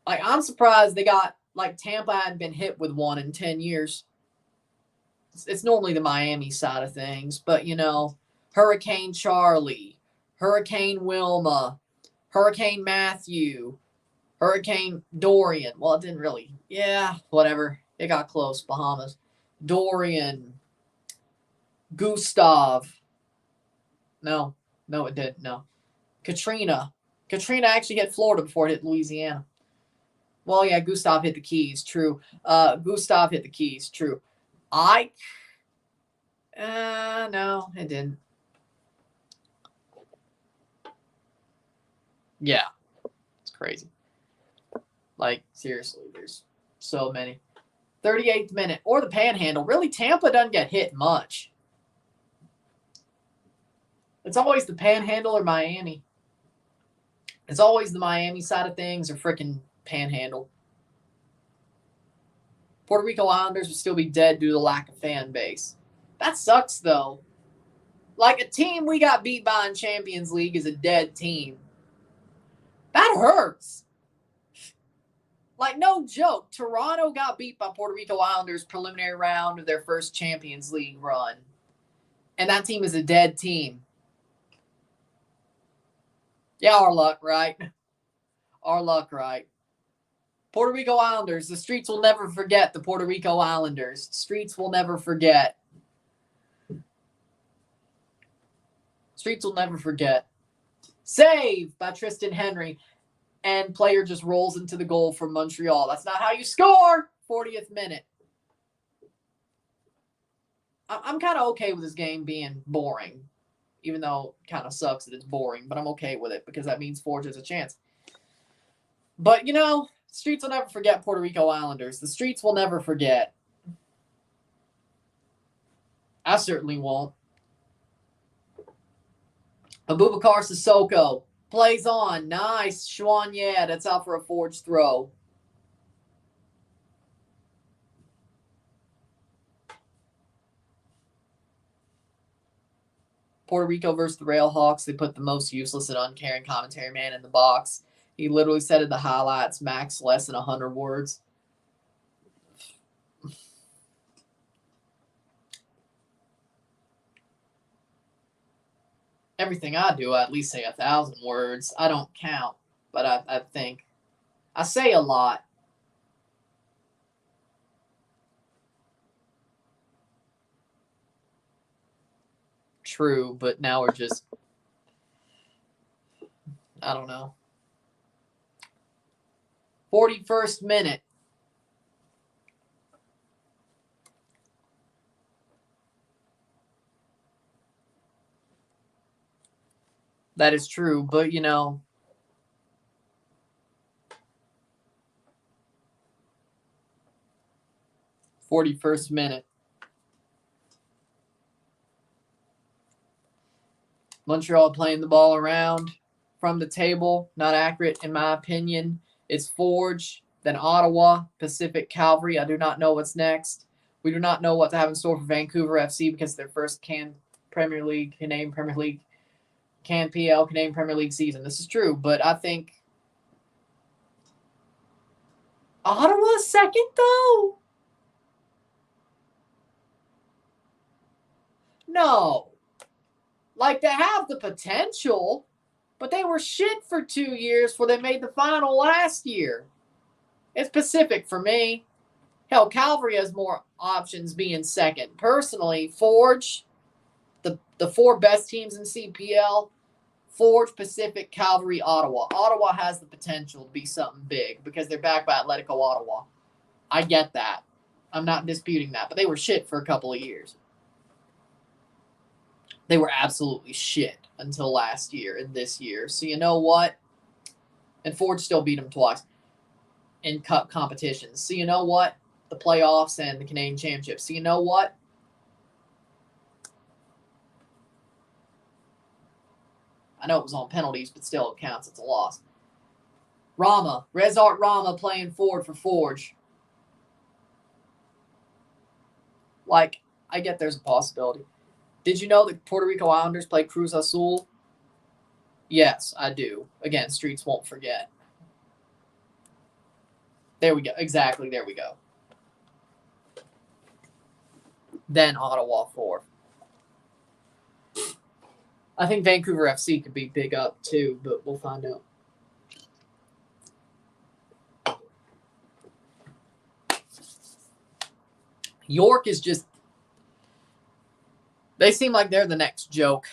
like, I'm surprised they got, like, Tampa hadn't been hit with one in 10 years. It's normally the Miami side of things, but, you know, Hurricane Charlie, Hurricane Wilma, Hurricane Matthew, Hurricane Dorian. Well, it didn't really. Yeah, whatever. It got close. Bahamas. Dorian. Gustav. No, it didn't. No. Katrina. Katrina actually hit Florida before it hit Louisiana. Well, yeah, Gustav hit the keys. True. Gustav hit the keys. True. No, it didn't. Yeah, it's crazy. Like, seriously, there's so many. 38th minute. Or the panhandle. Really, Tampa doesn't get hit much. It's always the panhandle or Miami. It's always the Miami side of things or freaking panhandle. Puerto Rico Islanders would still be dead due to the lack of fan base. That sucks, though. Like, a team we got beat by in Champions League is a dead team. That hurts. Like, no joke. Toronto got beat by Puerto Rico Islanders preliminary round of their first Champions League run. And that team is a dead team. Yeah, our luck, right? Our luck, right? Puerto Rico Islanders. The streets will never forget the Puerto Rico Islanders. Streets will never forget. Streets will never forget. Save by Tristan Henry. And player just rolls into the goal from Montreal. That's not how you score. 40th minute. I'm kind of okay with this game being boring. Even though it kind of sucks that it's boring. But I'm okay with it because that means Forge has a chance. But, you know, streets will never forget Puerto Rico Islanders. The streets will never forget. I certainly won't. Abubakar Sissoko plays on. Nice. Schwanya. That's out for a Forge throw. Puerto Rico versus the Railhawks. They put the most useless and uncaring commentary man in the box. He literally said in the highlights, max less than 100 words. Everything I do, I at least say 1,000 words. I don't count, but I think. I say a lot. True, but now we're just, I don't know. 41st minute. That is true, but, you know, '41st minute. Montreal playing the ball around from the table. Not accurate, in my opinion. It's Forge, then Ottawa, Pacific Calvary. I do not know what's next. We do not know what to have in store for Vancouver FC because their first Canadian Premier League season. This is true, but I think Ottawa's second, though? No. Like, they have the potential, but they were shit for 2 years before they made the final last year. It's Pacific for me. Hell, Calvary has more options being second. Personally, Forge, the 4 best teams in CPL, Forge, Pacific, Calvary, Ottawa. Ottawa has the potential to be something big because they're backed by Atletico Ottawa. I get that. I'm not disputing that, but they were shit for a couple of years. They were absolutely shit until last year and this year. So you know what? And Forge still beat them twice in cup competitions. So you know what? The playoffs and the Canadian Championship. So you know what? I know it was on penalties, but still it counts. It's a loss. Rezart Rama playing forward for Forge. Like, I get there's a possibility. Did you know that Puerto Rico Islanders play Cruz Azul? Yes, I do. Again, streets won't forget. There we go. Exactly, there we go. Then Ottawa 4. I think Vancouver FC could be big up too, but we'll find out. York is just, they seem like they're the next joke.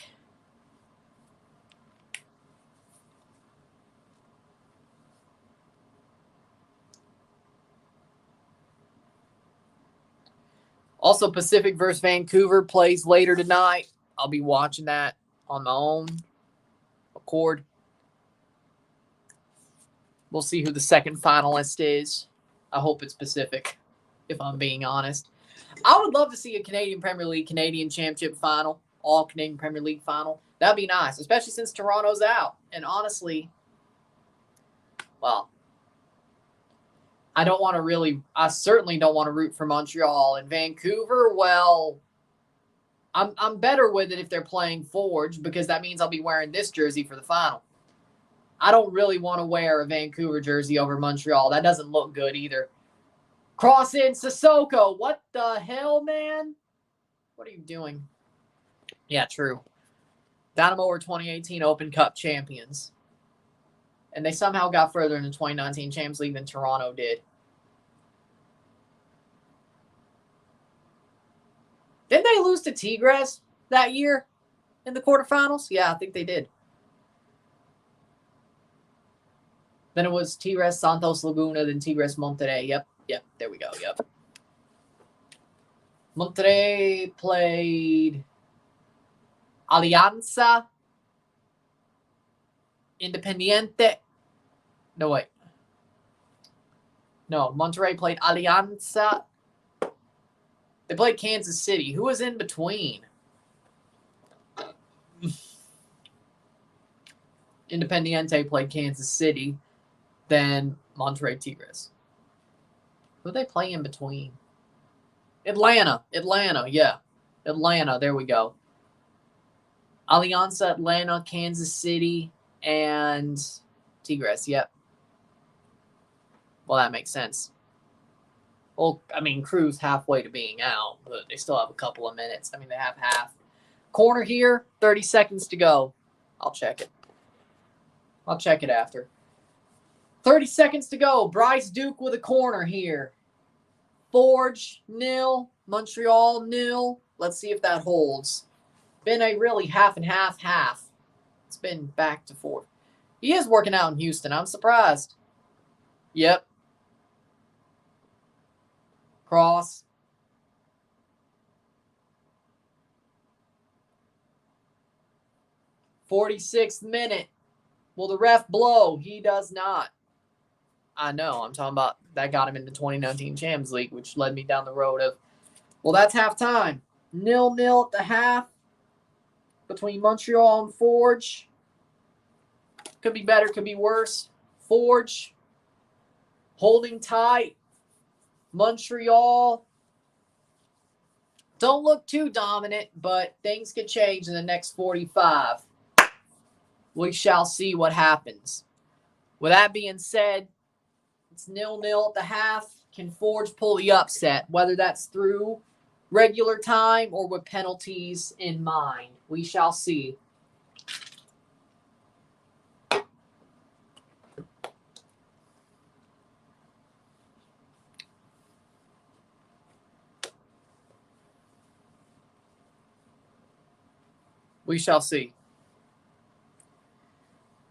Also, Pacific versus Vancouver plays later tonight. I'll be watching that on my own accord. We'll see who the second finalist is. I hope it's Pacific, if I'm being honest. I would love to see a Canadian Premier League, Canadian Championship final, all Canadian Premier League final. That'd be nice, especially since Toronto's out. And honestly, well, I certainly don't want to root for Montreal. And Vancouver, well, I'm better with it if they're playing Forge because that means I'll be wearing this jersey for the final. I don't really want to wear a Vancouver jersey over Montreal. That doesn't look good either. Cross in Sissoko. What the hell, man? What are you doing? Yeah, true. Dynamo are 2018 Open Cup champions. And they somehow got further in the 2019 Champions League than Toronto did. Didn't they lose to Tigres that year in the quarterfinals? Yeah, I think they did. Then it was Tigres, Santos Laguna, then Tigres, Monterrey. Yep, there we go, yep. Monterrey played Alianza, Independiente. No, wait. No, Monterrey played Alianza. They played Kansas City. Who was in between? Independiente played Kansas City. Then Monterrey Tigres. Who they play in between? Atlanta, yeah. Atlanta, there we go. Alianza, Atlanta, Kansas City, and Tigres, yep. Well, that makes sense. Well, I mean, Crew's halfway to being out, but they still have a couple of minutes. I mean, they have half. Corner here, 30 seconds to go. I'll check it. I'll check it after. 30 seconds to go. Bryce Duke with a corner here. Forge, 0. Montreal, 0. Let's see if that holds. Been a really half and half. It's been back to forth. He is working out in Houston. I'm surprised. Yep. Cross. "46th minute. Will the ref blow?" He does not. I know. I'm talking about that got him in the 2019 Champions League, which led me down the road of, well, that's halftime. 0-0 at the half between Montreal and Forge. Could be better, could be worse. Forge holding tight. Montreal don't look too dominant, but things could change in the next 45. We shall see what happens. With that being said, it's 0-0 at the half. Can Forge pull the upset, whether that's through regular time or with penalties in mind? We shall see. We shall see.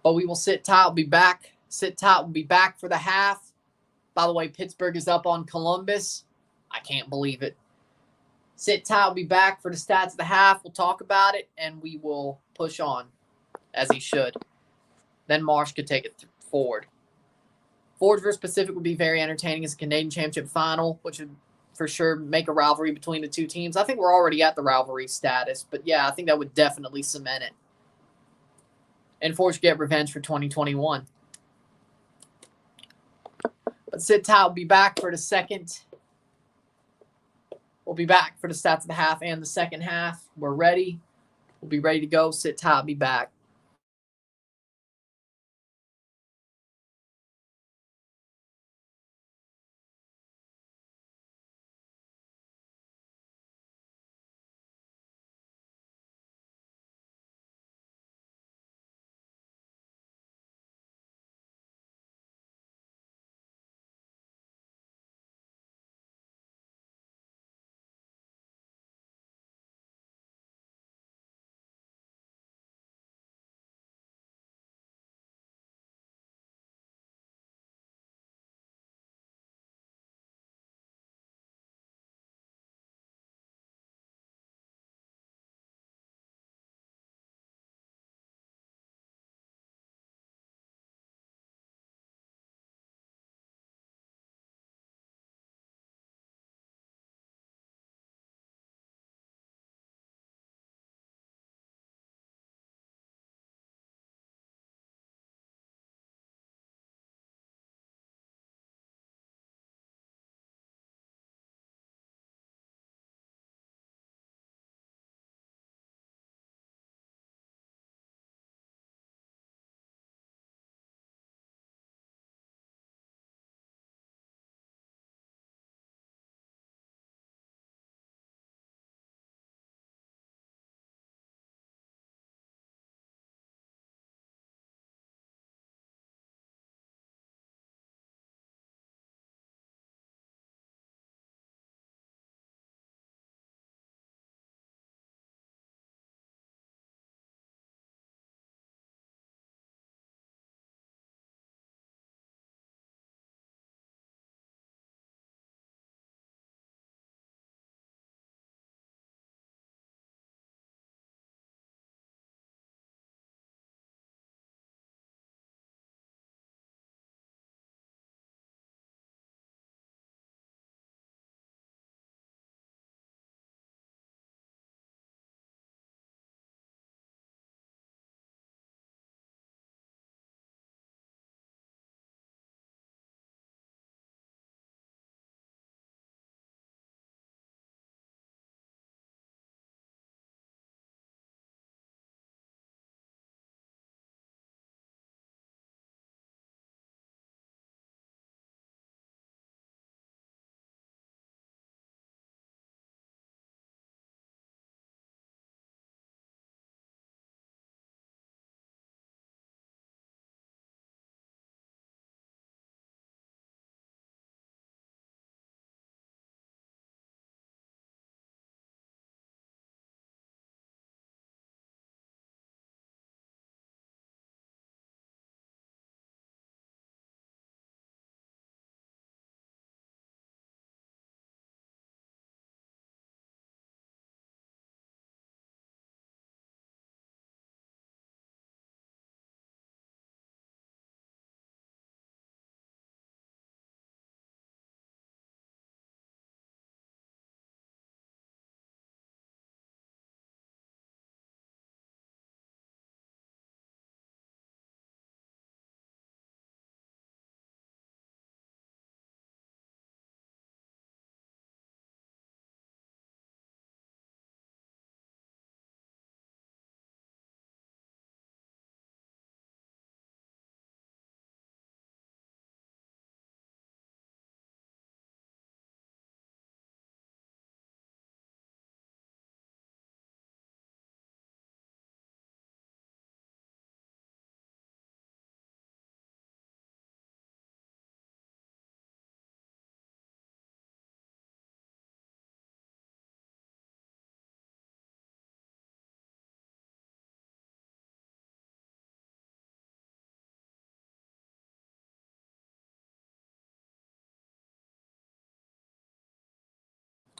But we will sit tight. We'll be back. Sit tight. We'll be back for the half. By the way, Pittsburgh is up on Columbus. I can't believe it. Sit tight. We'll be back for the stats of the half. We'll talk about it, and we will push on, as he should. Then Marsh could take it forward. Forge versus Pacific would be very entertaining as a Canadian Championship final, which would for sure make a rivalry between the two teams. I think we're already at the rivalry status, but yeah, I think that would definitely cement it. And Forge get revenge for 2021. But sit tight. We'll be back for the second. We'll be back for the stats of the half and the second half. We're ready. We'll be ready to go. Sit tight. Be back.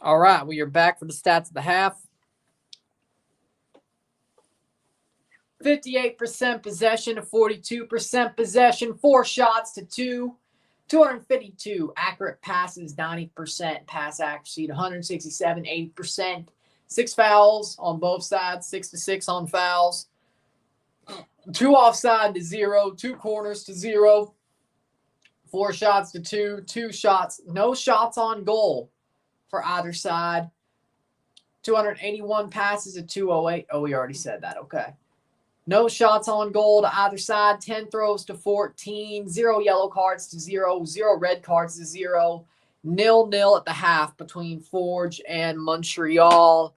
All right, we are back for the stats of the half. 58% possession to 42% possession, 4 shots to 2, 252 accurate passes, 90% pass accuracy, 167, 80%, 6 fouls on both sides, 6 to 6 on fouls, 2 offside to 0, 2 corners to 0, 4 shots to 2, 2 shots, no shots on goal for either side, 281 passes to 208. Oh, we already said that. Okay. No shots on goal to either side, 10 throws to 14, 0 yellow cards to 0, 0 red cards to 0, 0-0 at the half between Forge and Montreal.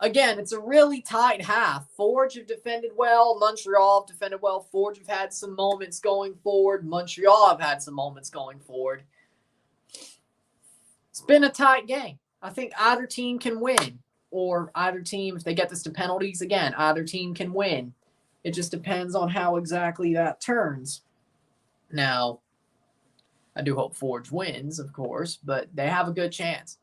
Again, it's a really tight half. Forge have defended well, Montreal have defended well. Forge have had some moments going forward, Montreal have had some moments going forward. It's been a tight game. I think either team can win, or either team, if they get this to penalties again, either team can win. It just depends on how exactly that turns. Now, I do hope Forge wins, of course, but they have a good chance.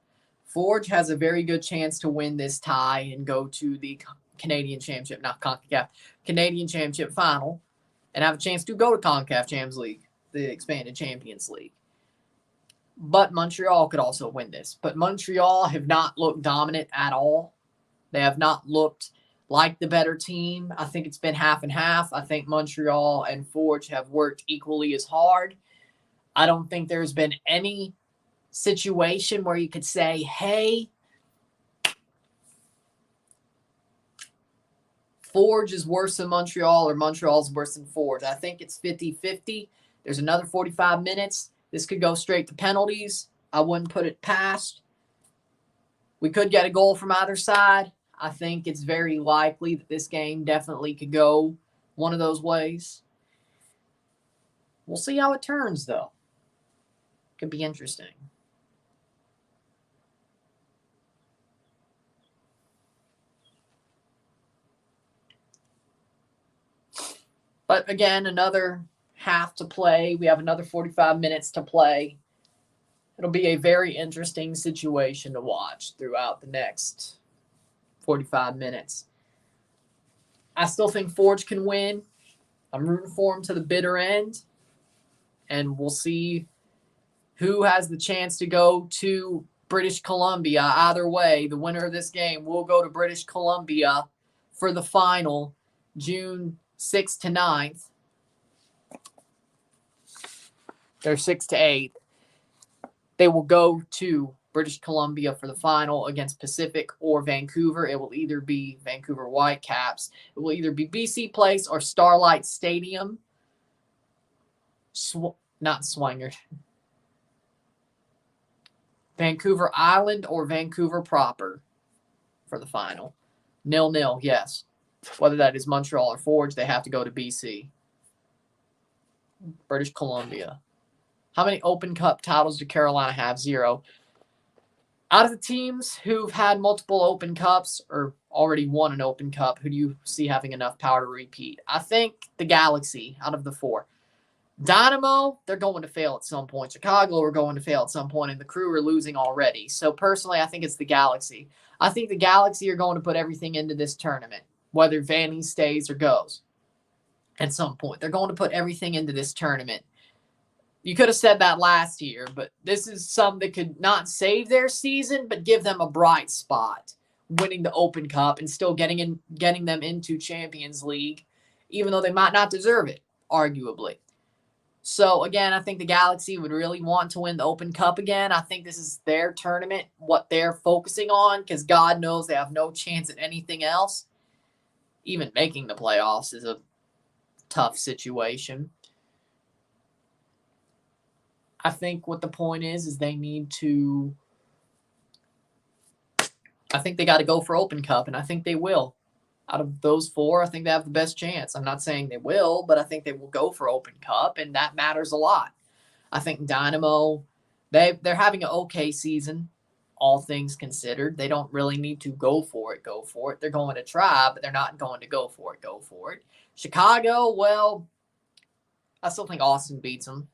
Forge has a very good chance to win this tie and go to the Canadian Championship, not CONCACAF, Canadian Championship final, and have a chance to go to CONCACAF Champions League, the expanded Champions League. But Montreal could also win this. But Montreal have not looked dominant at all. They have not looked like the better team. I think it's been half and half. I think Montreal and Forge have worked equally as hard. I don't think there's been any situation where you could say, hey, Forge is worse than Montreal or Montreal is worse than Forge. I think it's 50-50. There's another 45 minutes. This could go straight to penalties. I wouldn't put it past. We could get a goal from either side. I think it's very likely that this game definitely could go one of those ways. We'll see how it turns, though. Could be interesting. But again, another half to play. We have another 45 minutes to play. It'll be a very interesting situation to watch throughout the next 45 minutes. I still think Forge can win. I'm rooting for him to the bitter end. And we'll see who has the chance to go to British Columbia. Either way, the winner of this game will go to British Columbia for the final, June 6th to 9th. They're 6 to 8. They will go to British Columbia for the final against Pacific or Vancouver. It will either be Vancouver Whitecaps. It will either be BC Place or Starlight Stadium. Not Swangard. Vancouver Island or Vancouver proper for the final. 0-0, yes. Whether that is Montreal or Forge, they have to go to BC. British Columbia. How many Open Cup titles do Carolina have? 0. Out of the teams who've had multiple Open Cups or already won an Open Cup, who do you see having enough power to repeat? I think the Galaxy out of the 4. Dynamo, they're going to fail at some point. Chicago are going to fail at some point, and the Crew are losing already. So personally, I think it's the Galaxy. I think the Galaxy are going to put everything into this tournament, whether Vanny stays or goes at some point. They're going to put everything into this tournament. You could have said that last year, but this is something that could not save their season, but give them a bright spot, winning the Open Cup and still getting them into Champions League, even though they might not deserve it, arguably. So, again, I think the Galaxy would really want to win the Open Cup again. I think this is their tournament, what they're focusing on, because God knows they have no chance at anything else. Even making the playoffs is a tough situation. I think what the point is they need to – I think they got to go for Open Cup, and I think they will. Out of those 4, I think they have the best chance. I'm not saying they will, but I think they will go for Open Cup, and that matters a lot. I think Dynamo, they're having an okay season, all things considered. They don't really need to go for it. They're going to try, but they're not going to go for it. Chicago, well, I still think Austin beats them,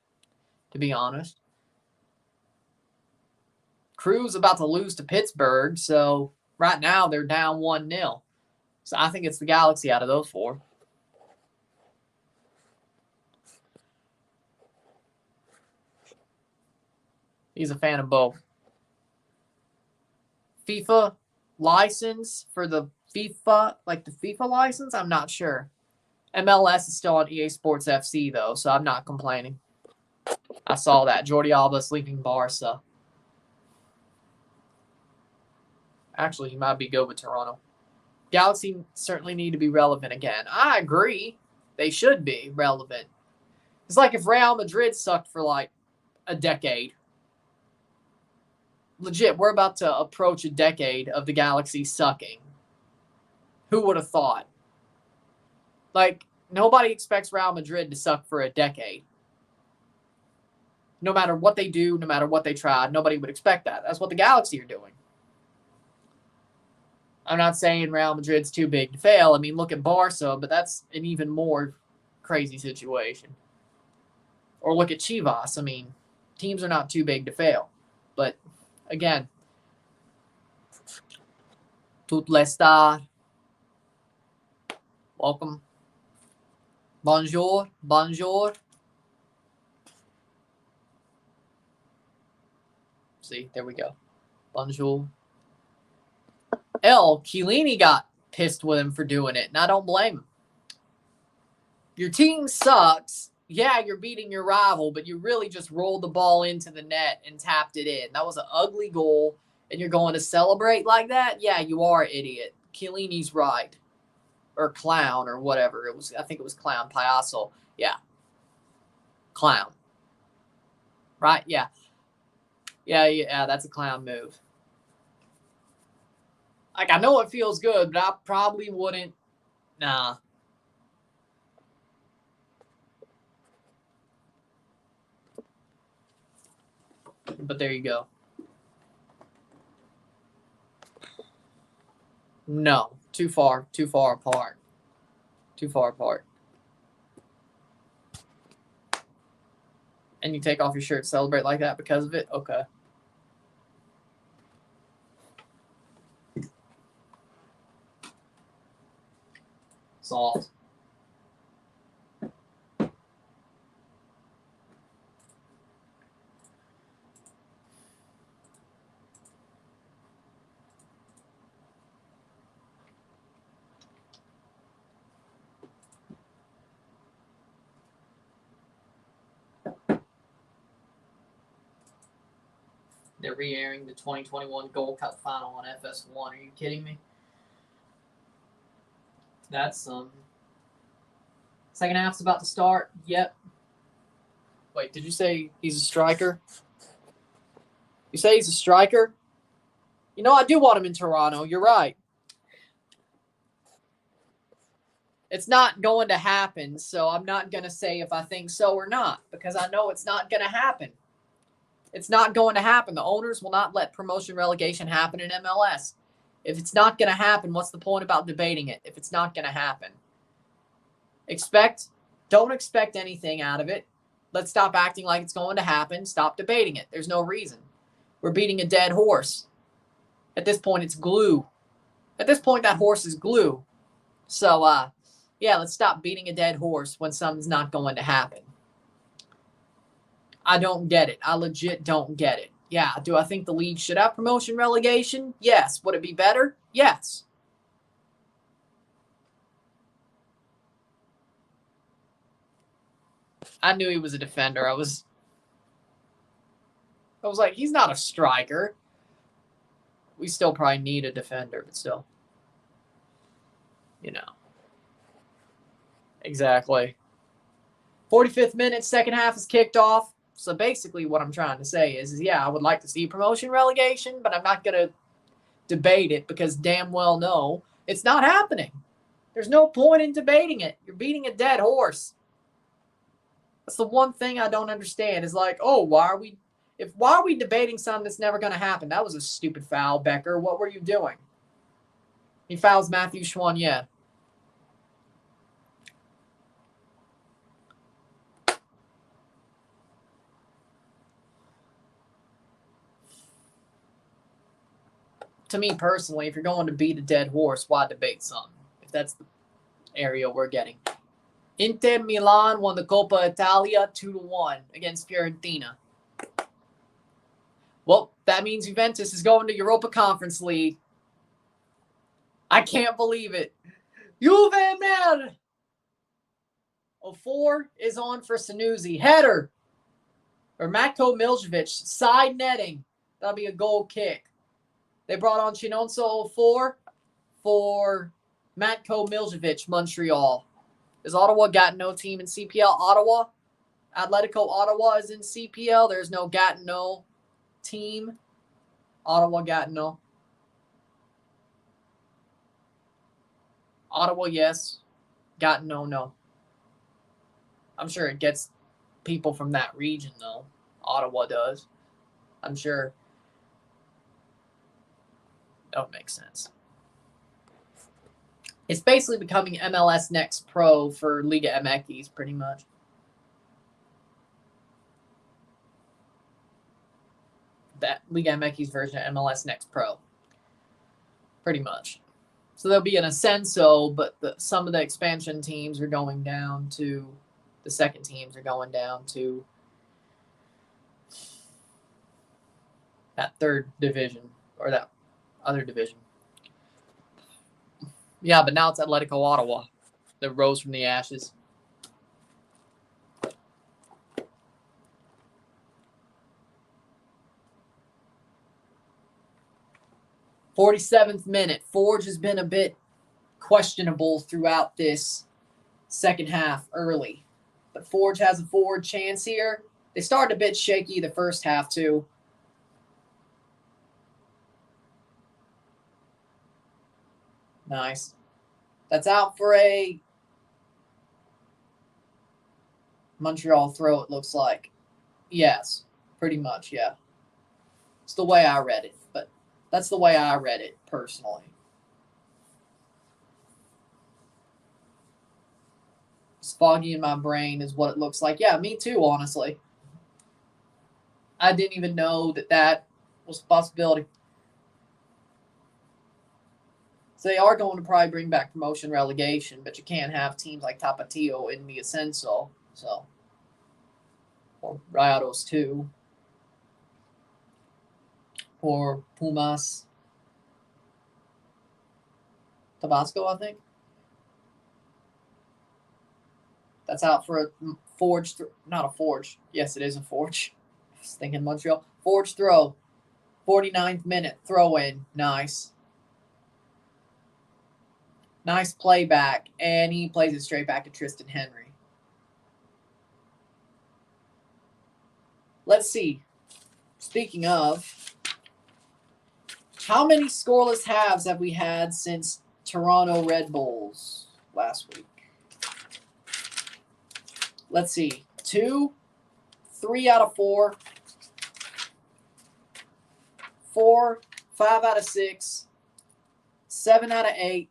to be honest. Crew's about to lose to Pittsburgh, so right now they're down 1-0. So I think it's the Galaxy out of those four. He's a fan of both. FIFA license for the FIFA, like the FIFA license? I'm not sure. MLS is still on EA Sports FC, though, so I'm not complaining. I saw that. Jordi Alba's leaving Barca. Actually, he might be good with Toronto. Galaxy certainly need to be relevant again. I agree. They should be relevant. It's like if Real Madrid sucked for like a decade. Legit, we're about to approach a decade of the Galaxy sucking. Who would have thought? Like, nobody expects Real Madrid to suck for a decade. No matter what they do, no matter what they try, nobody would expect that. That's what the Galaxy are doing. I'm not saying Real Madrid's too big to fail. I mean, look at Barca, but that's an even more crazy situation. Or look at Chivas. I mean, teams are not too big to fail. But, again, toutes les stars. Welcome. Bonjour. Bonjour. See, there we go. Bonjour. Chiellini got pissed with him for doing it, and I don't blame him. Your team sucks. Yeah, you're beating your rival, but you really just rolled the ball into the net and tapped it in. That was an ugly goal, and you're going to celebrate like that? Yeah, you are an idiot. Chiellini's right. Or clown, or whatever. I think it was clown, payaso. Yeah. Clown. Right? Yeah. Yeah, that's a clown move. Like, I know it feels good, but I probably wouldn't. Nah. But there you go. No. Too far apart. Too far apart. And you take off your shirt, celebrate like that because of it? Okay. Salt. They're re-airing the 2021 Gold Cup final on FS1. Are you kidding me? That's second half's about to start. Yep. Wait, did you say he's a striker? You say he's a striker? You know, I do want him in Toronto. You're right. It's not going to happen, so I'm not going to say if I think so or not, because I know it's not going to happen. It's not going to happen. The owners will not let promotion relegation happen in MLS. If it's not going to happen, what's the point about debating it if it's not going to happen? Don't expect anything out of it. Let's stop acting like it's going to happen. Stop debating it. There's no reason. We're beating a dead horse. At this point, it's glue. At this point, that horse is glue. So, yeah, let's stop beating a dead horse when something's not going to happen. I don't get it. I legit don't get it. Yeah, do I think the league should have promotion relegation? Yes. Would it be better? Yes. I knew he was a defender. I was like, he's not a striker. We still probably need a defender, but still. You know. Exactly. 45th minute, second half is kicked off. So basically what I'm trying to say is, yeah, I would like to see promotion relegation, but I'm not going to debate it because damn well know it's not happening. There's no point in debating it. You're beating a dead horse. That's the one thing I don't understand is like, oh, why are we debating something that's never going to happen? That was a stupid foul, Becker. What were you doing? He fouls Matthew Chouanier. to me personally, if you're going to beat a dead horse, why debate something? If that's the area we're getting. Inter Milan won the Coppa Italia 2-1 against Fiorentina. Well, that means Juventus is going to Europa Conference League. I can't believe it. Juve, man! 4 is on for Sanusi. Header. Or Matko Miljevic. Side netting. That'll be a goal kick. They brought on Chinonso 4 for Matko Miljevic, Montreal. Is Ottawa got no team in CPL? Ottawa? Atletico Ottawa is in CPL. There's no Gatineau team. Ottawa Gatineau. Ottawa, yes. Gatineau, no. I'm sure it gets people from that region, though. Ottawa does. I'm sure. That would make sense. It's basically becoming MLS Next Pro for Liga MX, pretty much. That Liga MX version of MLS Next Pro. Pretty much. So there'll be an Ascenso, but some of the expansion teams are going down to, the second teams are going down to that third division, or that other division. Yeah, but now it's Atletico Ottawa that rose from the ashes. "47th minute. Forge has been a bit questionable throughout this second half early. But Forge has a forward chance here. They started a bit shaky the first half, too. Nice. That's out for a Montreal throw, it looks like. Yes, pretty much, yeah. It's the way I read it, but that's the way I read it personally. It's foggy in my brain is what it looks like. Yeah, me too, honestly. I didn't even know that was a possibility. So they are going to probably bring back promotion relegation, but you can't have teams like Tapatio in the Ascenso. So, or Rayados too. Or Pumas. Tabasco, I think. That's out for a Forge. Not a Forge. Yes, it is a Forge. I was thinking Montreal. Forge throw. 49th minute throw in. Nice. Nice playback. And he plays it straight back to Tristan Henry. Let's see. Speaking of, how many scoreless halves have we had since Toronto Red Bulls last week? Let's see. 2, 3 out of 4, 4, 5 out of 6, 7 out of 8.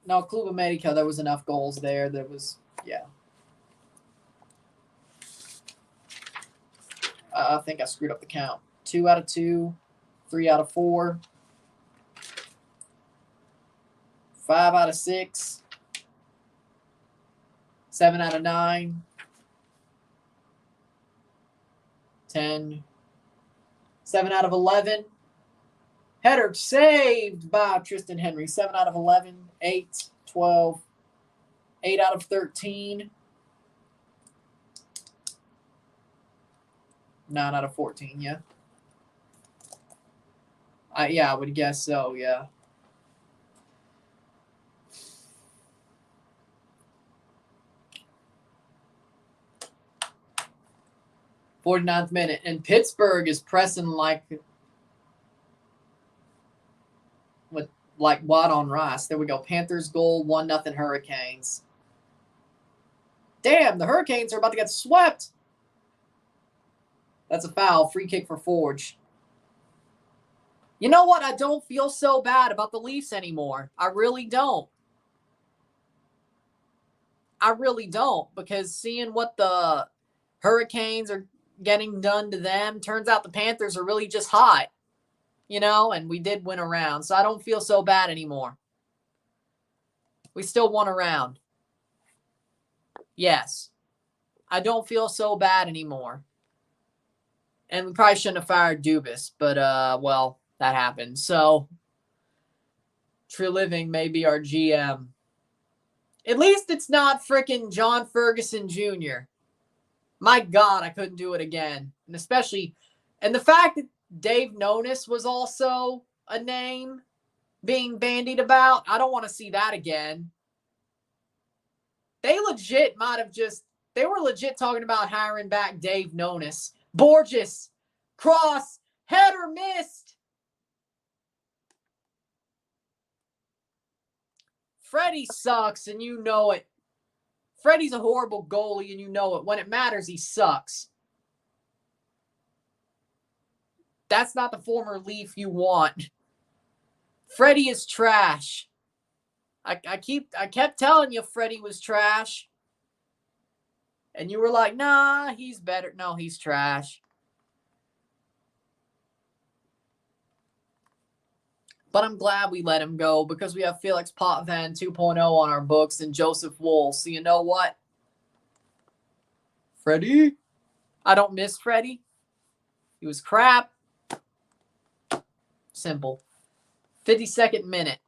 No, Club America, there was enough goals there. There was, yeah. I think I screwed up the count. 2 out of 2, 3 out of 4, 5 out of 6, 7 out of 9, 10, 7 out of 11. Header saved by Tristan Henry. 7 out of 11, 8, 12, 8 out of 13, 9 out of 14, yeah. Yeah, I would guess so, yeah. "49th minute, and Pittsburgh is pressing like white on rice. There we go. Panthers goal, 1-0 Hurricanes. Damn, the Hurricanes are about to get swept. That's a foul. Free kick for Forge. You know what? I don't feel so bad about the Leafs anymore. I really don't. I really don't, because seeing what the Hurricanes are getting done to them. Turns out the Panthers are really just hot, and we did win a round. So I don't feel so bad anymore. We still won a round. Yes. I don't feel so bad anymore. And we probably shouldn't have fired Dubas, but, well, that happened. So, Treliving may be our GM. At least it's not frickin' John Ferguson Jr. My God, I couldn't do it again. And the fact that Dave Nonis was also a name being bandied about, I don't want to see that again. They were legit talking about hiring back Dave Nonis. Borges, cross, header missed. Freddie sucks, and you know it. Freddie's a horrible goalie, and you know it. When it matters, he sucks. That's not the former Leaf you want. Freddie is trash. I kept telling you Freddie was trash. And you were like, nah, he's better. No, he's trash. But I'm glad we let him go because we have Felix Potvin 2.0 on our books and Joseph Wolff. So you know what? Freddie? I don't miss Freddie. He was crap. Simple. 52nd minute.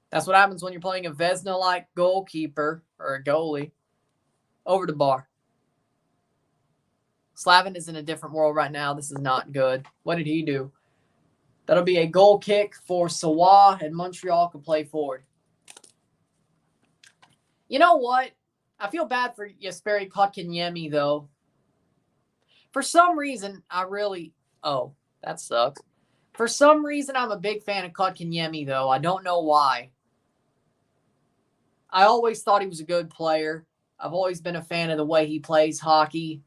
That's what happens when you're playing a Vesna-like goalkeeper or a goalie. Over the bar. Slavin is in a different world right now. This is not good. What did he do? That'll be a goal kick for Sawa, and Montreal can play forward. You know what? I feel bad for Jesperi Kotkaniemi, though. For some reason, that sucks. For some reason, I'm a big fan of Kotkaniemi, though. I don't know why. I always thought he was a good player. I've always been a fan of the way he plays hockey.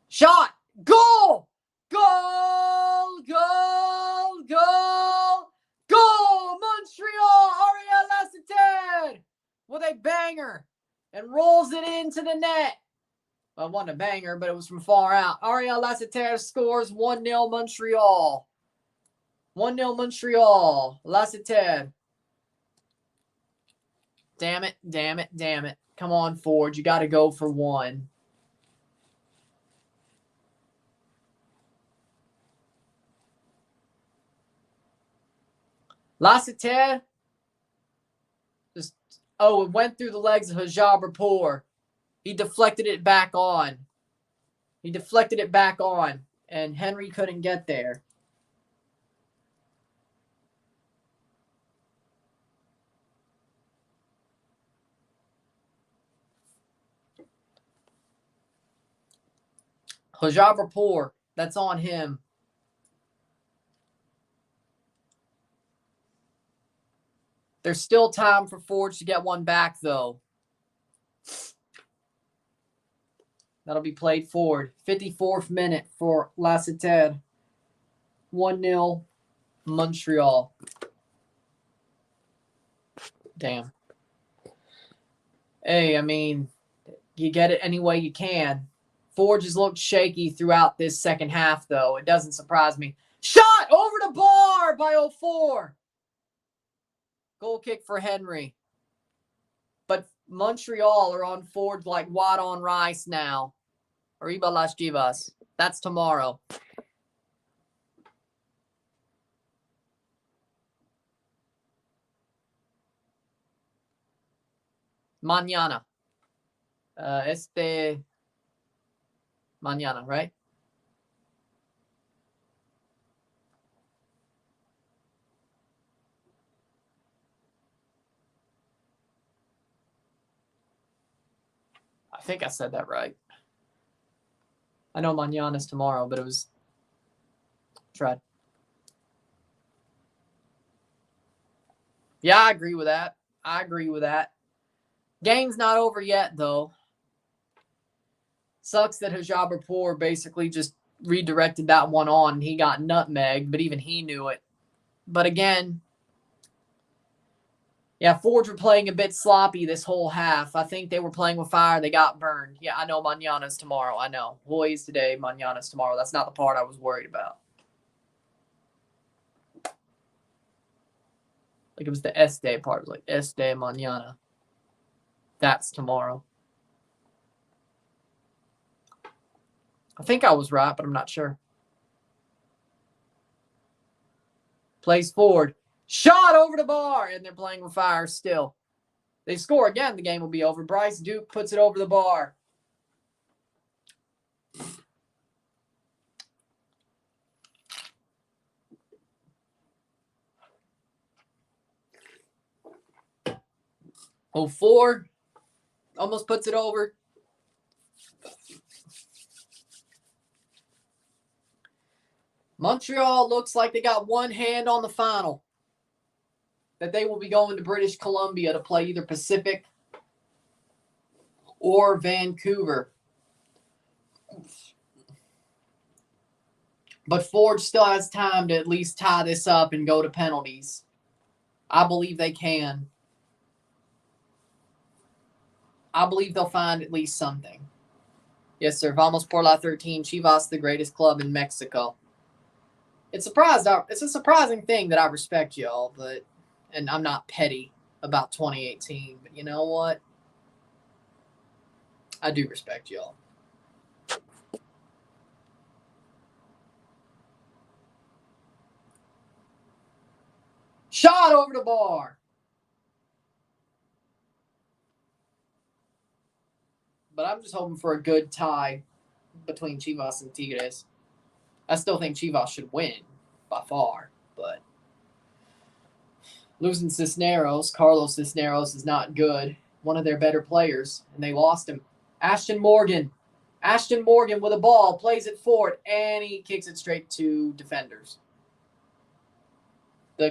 Shot! Goal! Goal! Goal! Goal! Goal! Montreal! Ariel Lassiter with a banger and rolls it into the net. Well, it wasn't a banger, but it was from far out. Ariel Lassiter scores 1-0 Montreal. 1-0 Montreal. Lassiter. Damn it, damn it, damn it. Come on, Ford. You got to go for one. Lassiter. It went through the legs of Hajar-Rapport. He deflected it back on. And Henry couldn't get there. Hajar-Rapport, that's on him. There's still time for Forge to get one back, though. That'll be played forward. 54th minute for Lassiter. 1-0 Montreal. Damn. Hey, I mean, you get it any way you can. Forge has looked shaky throughout this second half, though. It doesn't surprise me. Shot over the bar by 04. Goal kick for Henry. But Montreal are on Forge like Watt on rice now. Arriba las Chivas. That's tomorrow. Mañana. Mañana, right? I think I said that right. I know mañana's tomorrow, but it was tried. Yeah, I agree with that. Game's not over yet, though. Sucks that Hajabrapur basically just redirected that one on and he got nutmegged, but even he knew it. But again, yeah, Forge were playing a bit sloppy this whole half. I think they were playing with fire. They got burned. Yeah, I know Mañana's tomorrow. I know. Hoy's today, Mañana's tomorrow. That's not the part I was worried about. Like it was the Este part. It was like Este Mañana. That's tomorrow. I think I was right, but I'm not sure. Plays forward. Shot over the bar, and they're playing with fire still. They score again, the game will be over. Bryce Duke puts it over the bar. Oh, Ford almost puts it over. Montreal looks like they got one hand on the final. That they will be going to British Columbia to play either Pacific or Vancouver. But Ford still has time to at least tie this up and go to penalties. I believe they can. I believe they'll find at least something. Yes, sir. Vamos por la 13. Chivas, the greatest club in Mexico. It's a surprising thing that I respect y'all, and I'm not petty about 2018. But you know what? I do respect y'all. Shot over the bar. But I'm just hoping for a good tie between Chivas and Tigres. I still think Chivas should win by far, but losing Carlos Cisneros is not good. One of their better players, and they lost him. Ashton Morgan with a ball, plays it forward, and he kicks it straight to defenders. The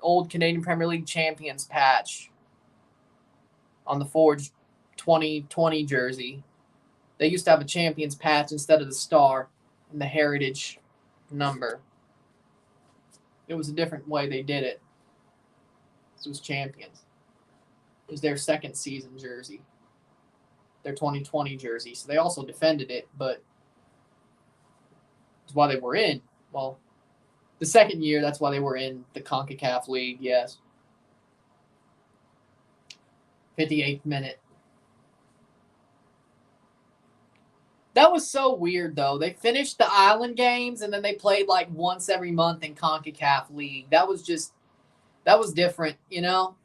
old Canadian Premier League champions patch on the Forge 2020 jersey. They used to have a champions patch instead of the star and the heritage number. It was a different way they did it. This was champions. It was their second season jersey. Their 2020 jersey. So they also defended it, but that's why they were in. Well, the second year, that's why they were in the CONCACAF League, yes. 58th minute. That was so weird, though. They finished the island games, and then they played like once every month in CONCACAF League. That was different, you know?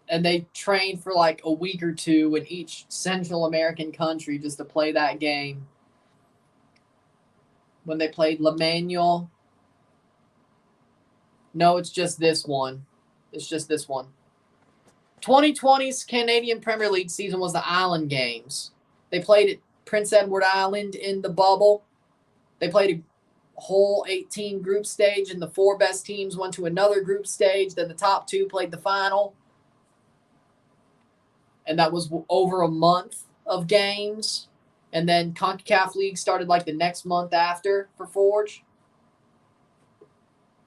And they trained for like a week or two in each Central American country just to play that game. When they played La Manuel. No, it's just this one. It's just this one. 2020's Canadian Premier League season was the Island Games. They played at Prince Edward Island in the bubble. They played a whole 18 group stage, and the 4 best teams went to another group stage. Then the top 2 played the final. And that was over a month of games. And then CONCACAF League started like the next month after for Forge.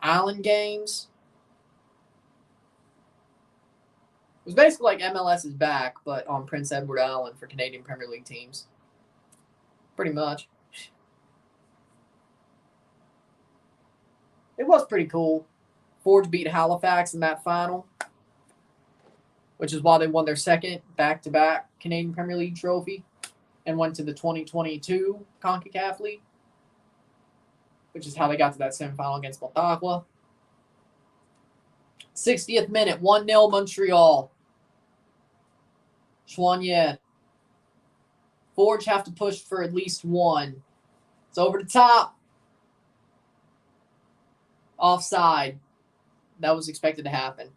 Island Games. It was basically like MLS is back, but on Prince Edward Island for Canadian Premier League teams. Pretty much. It was pretty cool. Forge beat Halifax in that final, which is why they won their second back-to-back Canadian Premier League trophy and went to the 2022 CONCACAF League, which is how they got to that semifinal against Motagua. 60th minute, 1-0 Montreal. Chouanier. Forge have to push for at least one. It's over the top. Offside. That was expected to happen.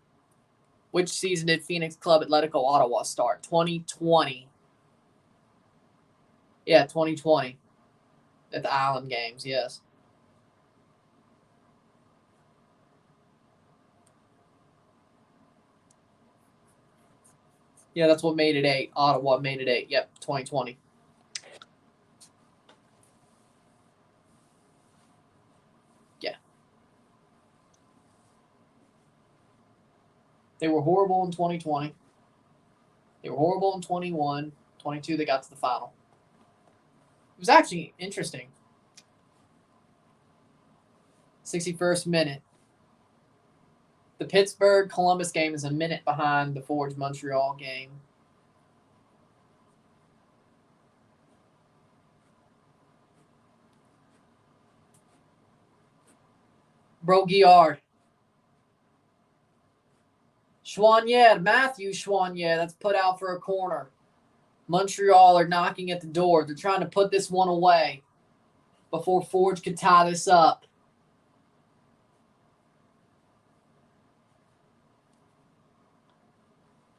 Which season did Phoenix Club Atletico Ottawa start? 2020. Yeah, 2020. At the Island Games, yes. Yeah, that's what made it 8. Ottawa made it 8. Yep, 2020. Yeah. They were horrible in 2020. They were horrible in 21. 22, they got to the final. It was actually interesting. 61st minute. The Pittsburgh-Columbus game is a minute behind the Forge-Montreal game. Brault-Guillard. Choinière, Matthew Choinière, that's put out for a corner. Montreal are knocking at the door. They're trying to put this one away before Forge could tie this up.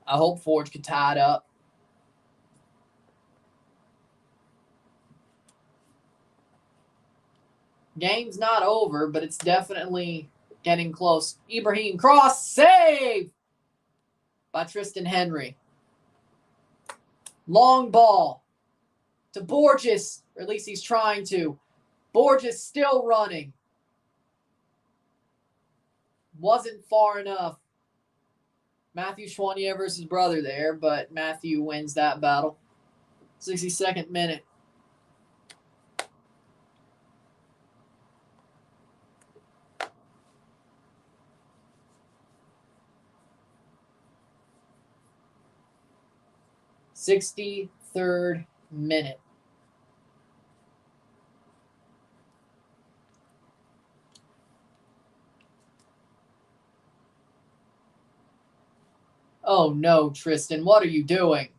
I hope Forge could tie it up. Game's not over, but it's definitely getting close. Ibrahim cross save by Tristan Henry. Long ball to Borges, or at least he's trying to. Borges still running. Wasn't far enough. Matthew Choinière versus brother there, but Matthew wins that battle. 62nd minute. $63rd minute. Oh no, Tristan, what are you doing?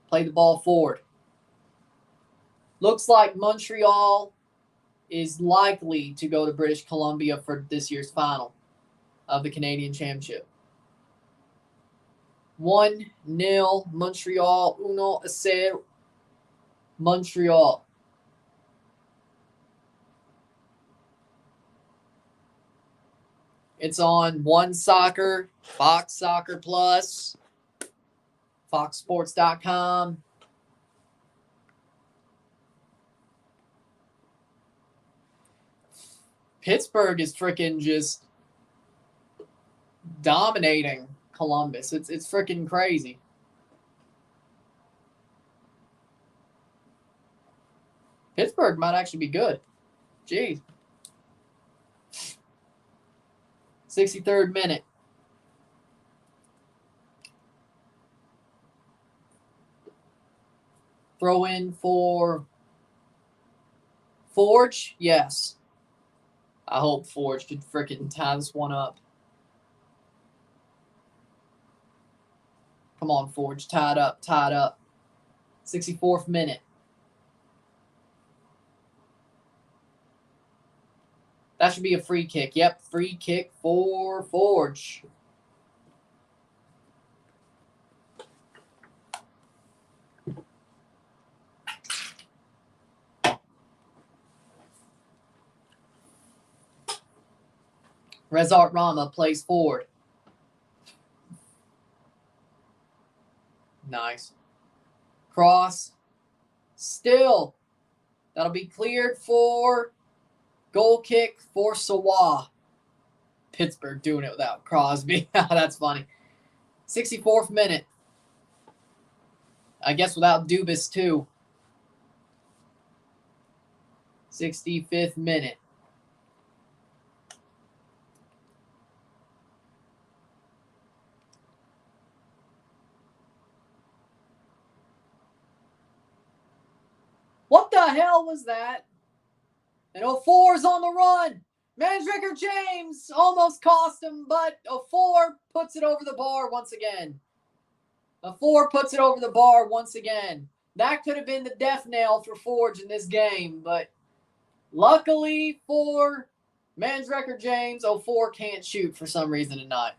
Play the ball forward. Looks like Montreal is likely to go to British Columbia for this year's final of the Canadian Championship. 1-0 Montreal, 1-0 Montreal. It's on One Soccer, Fox Soccer Plus, foxsports.com. Pittsburgh is freaking just dominating Columbus. It's freaking crazy. Pittsburgh might actually be good. Jeez. 63rd minute. Throw in for Forge? Yes. I hope Forge could freaking tie this one up. Come on, Forge. Tie it up. 64th minute. That should be a free kick. Yep, free kick for Forge. Rezart Rama plays forward. Nice. Cross. Still. That'll be cleared for goal kick for Sawa. Pittsburgh doing it without Crosby. That's funny. 64th minute. I guess without Dubas, too. 65th minute. What the hell was that? And 04's on the run. Mandraker James almost cost him, but 04 puts it over the bar once again. 04 puts it over the bar once again. That could have been the death nail for Forge in this game, but luckily for Mandraker James, 04 can't shoot for some reason tonight.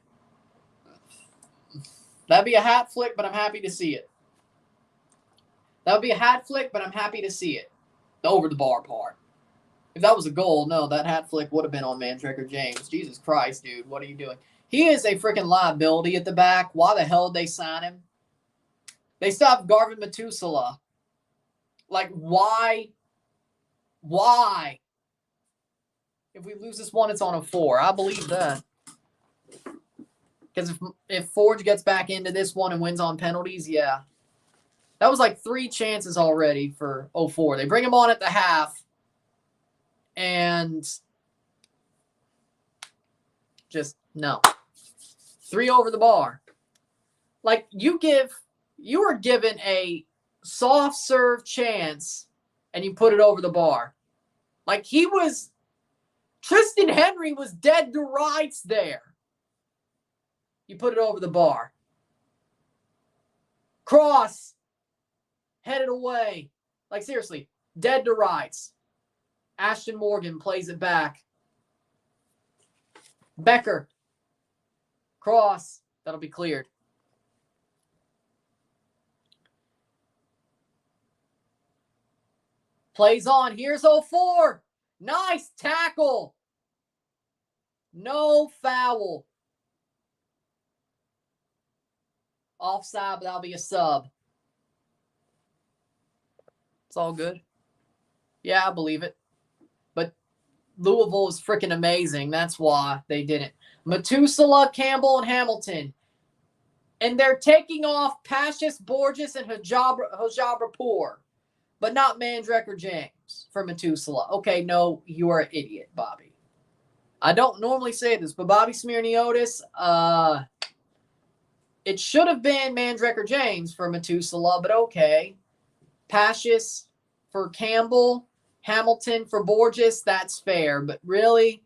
That'd be a hat flick, but I'm happy to see it. That would be a hat flick, but I'm happy to see it. The over the bar part. If that was a goal, no, that hat flick would have been on Mandraker James. Jesus Christ, dude, what are you doing? He is a freaking liability at the back. Why the hell did they sign him? They stopped Garvin Methuselah. Like, why? Why? If we lose this one, it's on a 4. I believe that. Because if Forge gets back into this one and wins on penalties, yeah. That was like 3 chances already for 04. They bring him on at the half. And just, no. 3 over the bar. Like, you were given a soft serve chance and you put it over the bar. Like, Tristan Henry was dead to rights there. You put it over the bar. Cross. Headed away. Like, seriously, dead to rights. Ashton Morgan plays it back. Becker. Cross. That'll be cleared. Plays on. Here's 04. Nice tackle. No foul. Offside, but that'll be a sub. It's all good. Yeah, I believe it. But Louisville is freaking amazing. That's why they didn't. Methuselah, Campbell, and Hamilton. And they're taking off Pashis, Borges, and Hojabrapur. But not Mandrecker James for Methuselah. Okay, no, you are an idiot, Bobby. I don't normally say this, but Bobby Smirniotis, it should have been Mandrecker James for Methuselah, but okay. Pashis for Campbell, Hamilton for Borges, that's fair. But really,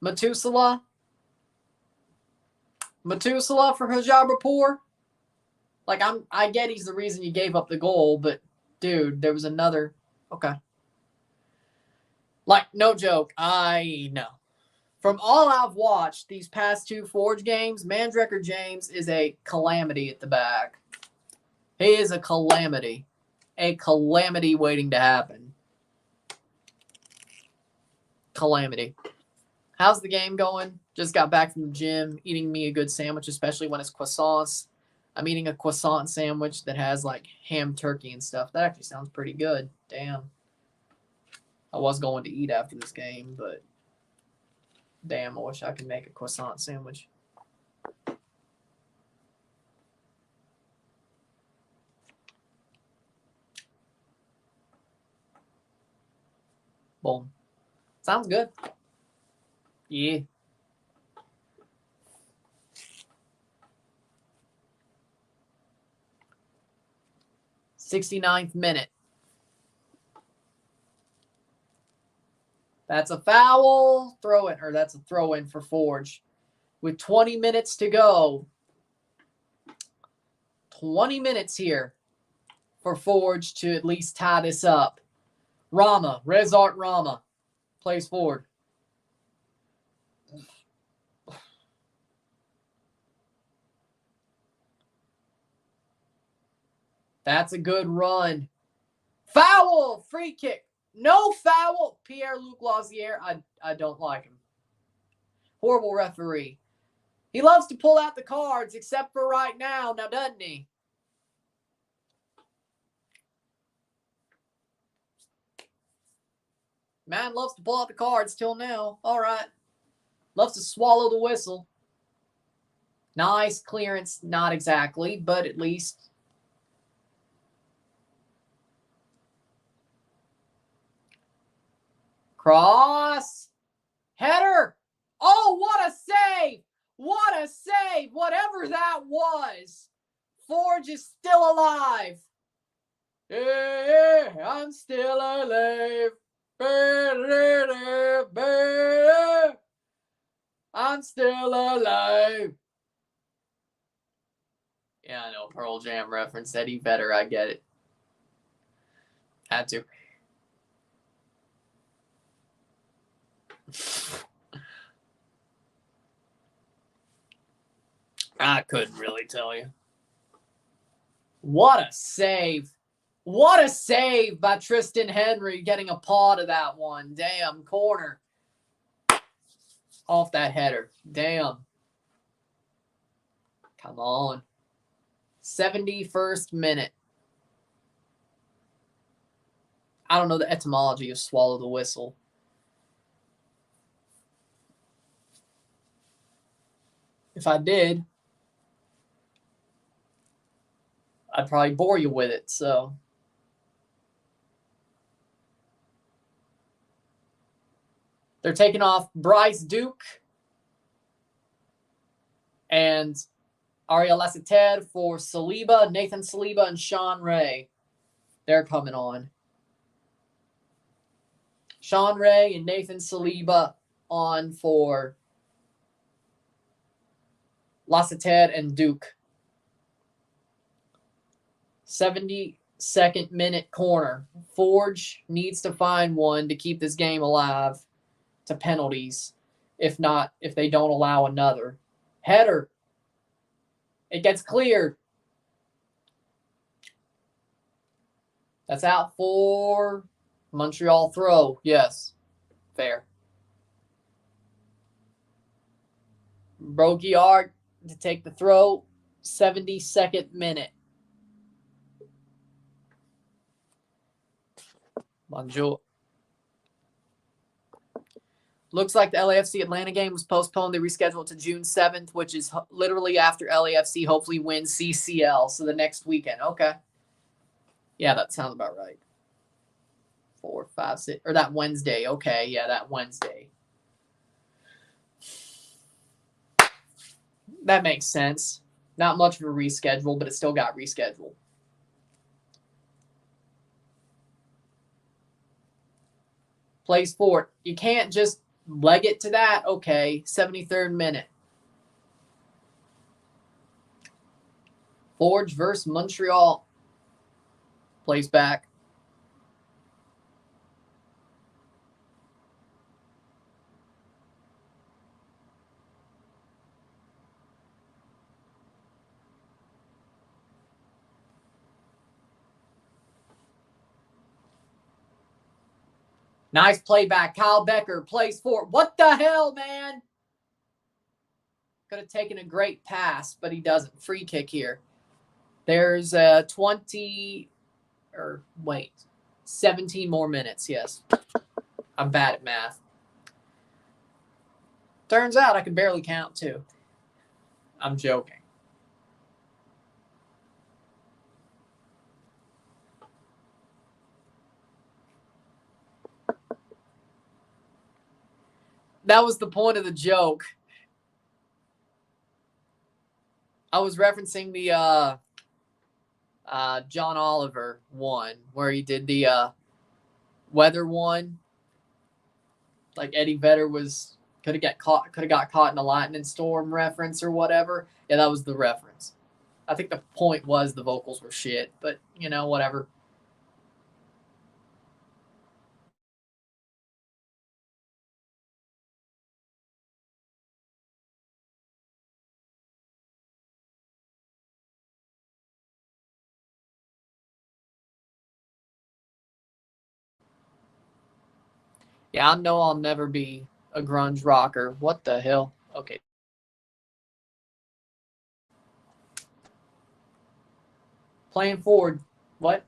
Methuselah for Hojabrapur? Like, I get he's the reason you gave up the goal, but dude, there was another. Okay. Like, no joke. I know. From all I've watched these past 2 Forge games, Mandrecker James is a calamity at the back. He is a calamity. A calamity waiting to happen. Calamity. How's the game going? Just got back from the gym, eating me a good sandwich, especially when it's croissants. I'm eating a croissant sandwich that has like ham, turkey, and stuff. That actually sounds pretty good. Damn. I was going to eat after this game, but damn, I wish I could make a croissant sandwich. Boom. Sounds good. Yeah. '69th minute. That's a foul. Throw-in, or that's a throw-in for Forge. With 20 minutes to go. 20 minutes here for Forge to at least tie this up. Rezart Rama plays forward. That's a good run. Foul! Free kick. No foul. Pierre-Luc Lausier. I don't like him. Horrible referee. He loves to pull out the cards, except for right now, doesn't he? Man loves to pull out the cards till now. All right. Loves to swallow the whistle. Nice clearance. Not exactly, but at least. Cross. Header. Oh, what a save. What a save. Whatever that was. Forge is still alive. Yeah, I'm still alive. I'm still alive. Yeah, I know. Pearl Jam reference. Eddie Vedder. I get it. Had to. I couldn't really tell you. What a save. What a save by Tristan Henry getting a paw to that one. Damn, corner. Off that header. Damn. Come on. 71st minute. I don't know the etymology of swallow the whistle. If I did, I'd probably bore you with it. So they're taking off Bryce Duke and Ariel Lassiter for Saliba, Nathan Saliba, and Sean Ray. They're coming on. Sean Ray and Nathan Saliba on for Lassiter and Duke. 72nd minute corner. Forge needs to find one to keep this game alive to penalties. If not, if they don't allow another. Header. It gets cleared. That's out for Montreal throw. Yes. Fair. Broguillard to take the throw. 72nd minute. Bonjour. Looks like the LAFC Atlanta game was postponed. They rescheduled to June 7th, which is literally after LAFC hopefully wins CCL. So the next weekend. Okay. Yeah, that sounds about right. 4, 5, 6. Or that Wednesday. Okay. Yeah, that Wednesday. That makes sense. Not much of a reschedule, but it still got rescheduled. Plays forward. You can't just leg it to that. Okay. 73rd minute. Forge versus Montreal. Plays back. Nice play back. Kyle Becker plays forward. What the hell, man? Could have taken a great pass, but he doesn't. Free kick here. There's 17 more minutes, yes. I'm bad at math. Turns out I can barely count, too. I'm joking. That was the point of the joke. I was referencing the John Oliver one, where he did the weather one. Like Eddie Vedder could have got caught in a lightning storm reference or whatever. Yeah, that was the reference. I think the point was the vocals were shit, but whatever. Yeah, I know I'll never be a grunge rocker. What the hell? Okay. Playing forward. What?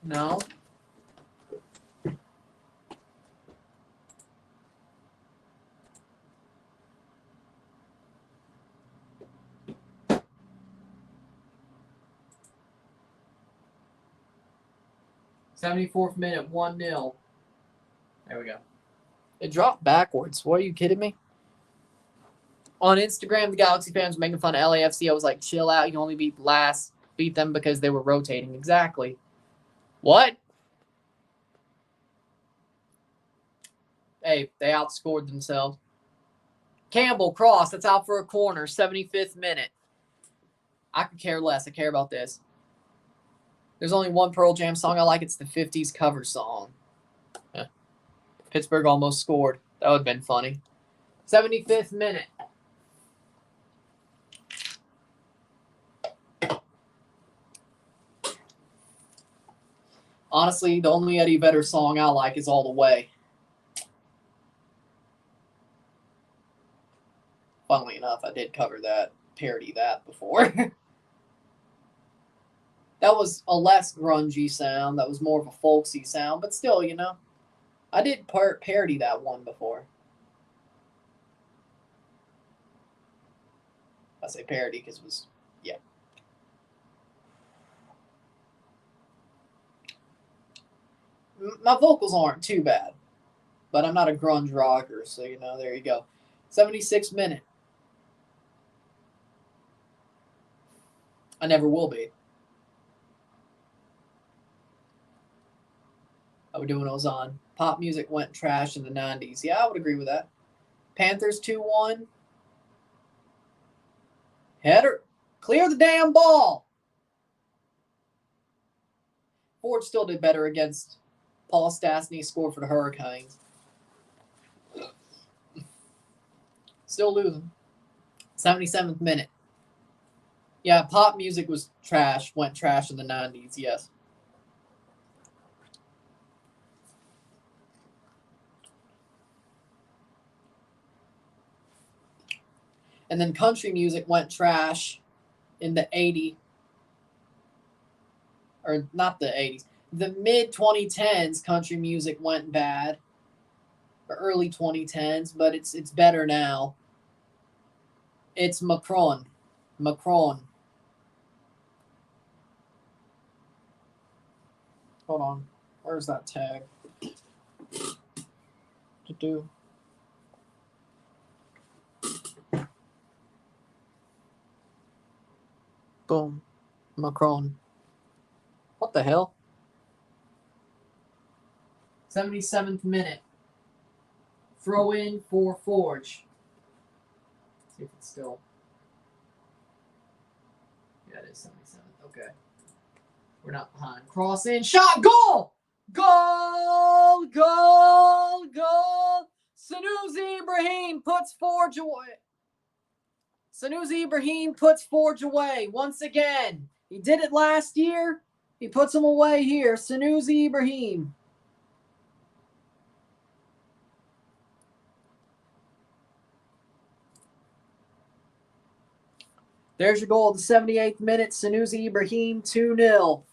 No. '74th minute, 1-0. There we go. It dropped backwards. What, are you kidding me? On Instagram, the Galaxy fans were making fun of LAFC. I was like, chill out. You only beat them because they were rotating. Exactly. What? Hey, they outscored themselves. Campbell, cross. That's out for a corner. 75th minute. I could care less. I care about this. There's only one Pearl Jam song I like. It's the 50s cover song. Yeah. Pittsburgh almost scored. That would have been funny. 75th minute. Honestly, the only Eddie Vedder song I like is All the Way. Funnily enough, I did cover that, parody that before. That was a less grungy sound. That was more of a folksy sound, but still, you know, I did parody that one before. I say parody because it was, yeah. My vocals aren't too bad, but I'm not a grunge rocker, so, you know, there you go. 76 minute. I never will be. How we doing, Ozon? Pop music went trash in the 90s. Yeah, I would agree with that. Panthers 2-1. Header. Clear the damn ball. Ford still did better against Paul Stastny, scored for the Hurricanes. Still losing. 77th minute. Yeah, pop music was trash, went trash in the 90s, yes. And then country music went trash in the 80s. Or not the 80s. The mid-2010s, country music went bad. Or early 2010s, but it's better now. It's Macron. Hold on. Where's that tag? To do. Boom. Macron. What the hell? 77th minute. Throw in for Forge. Let's see if it's still. Yeah, it is 77th. Okay. We're not behind. Cross in. Shot. Goal! Goal! Goal! Goal! Sanusi Ibrahim puts Forge away. Sanusi Ibrahim puts Forge away once again. He did it last year. He puts him away here. Sanusi Ibrahim. There's your goal at the 78th minute. Sanusi Ibrahim 2-0.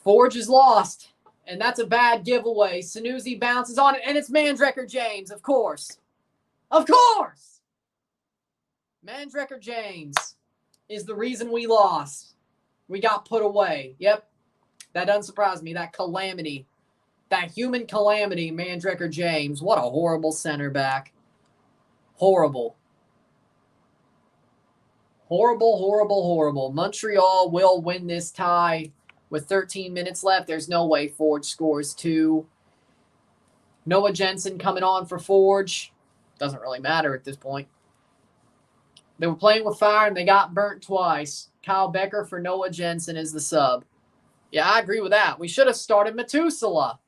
Forge is lost, and that's a bad giveaway. Sanusi bounces on it, and it's Mandrecker James, of course. Of course! Mandrecker James is the reason we lost. We got put away. Yep, that doesn't surprise me. That calamity, that human calamity, Mandrecker James. What a horrible center back. Horrible. Horrible, horrible, horrible. Montreal will win this tie with 13 minutes left. There's no way Forge scores 2. Noah Jensen coming on for Forge. Doesn't really matter at this point. They were playing with fire and they got burnt twice. Kyle Becker for Noah Jensen is the sub. Yeah, I agree with that. We should have started Methuselah.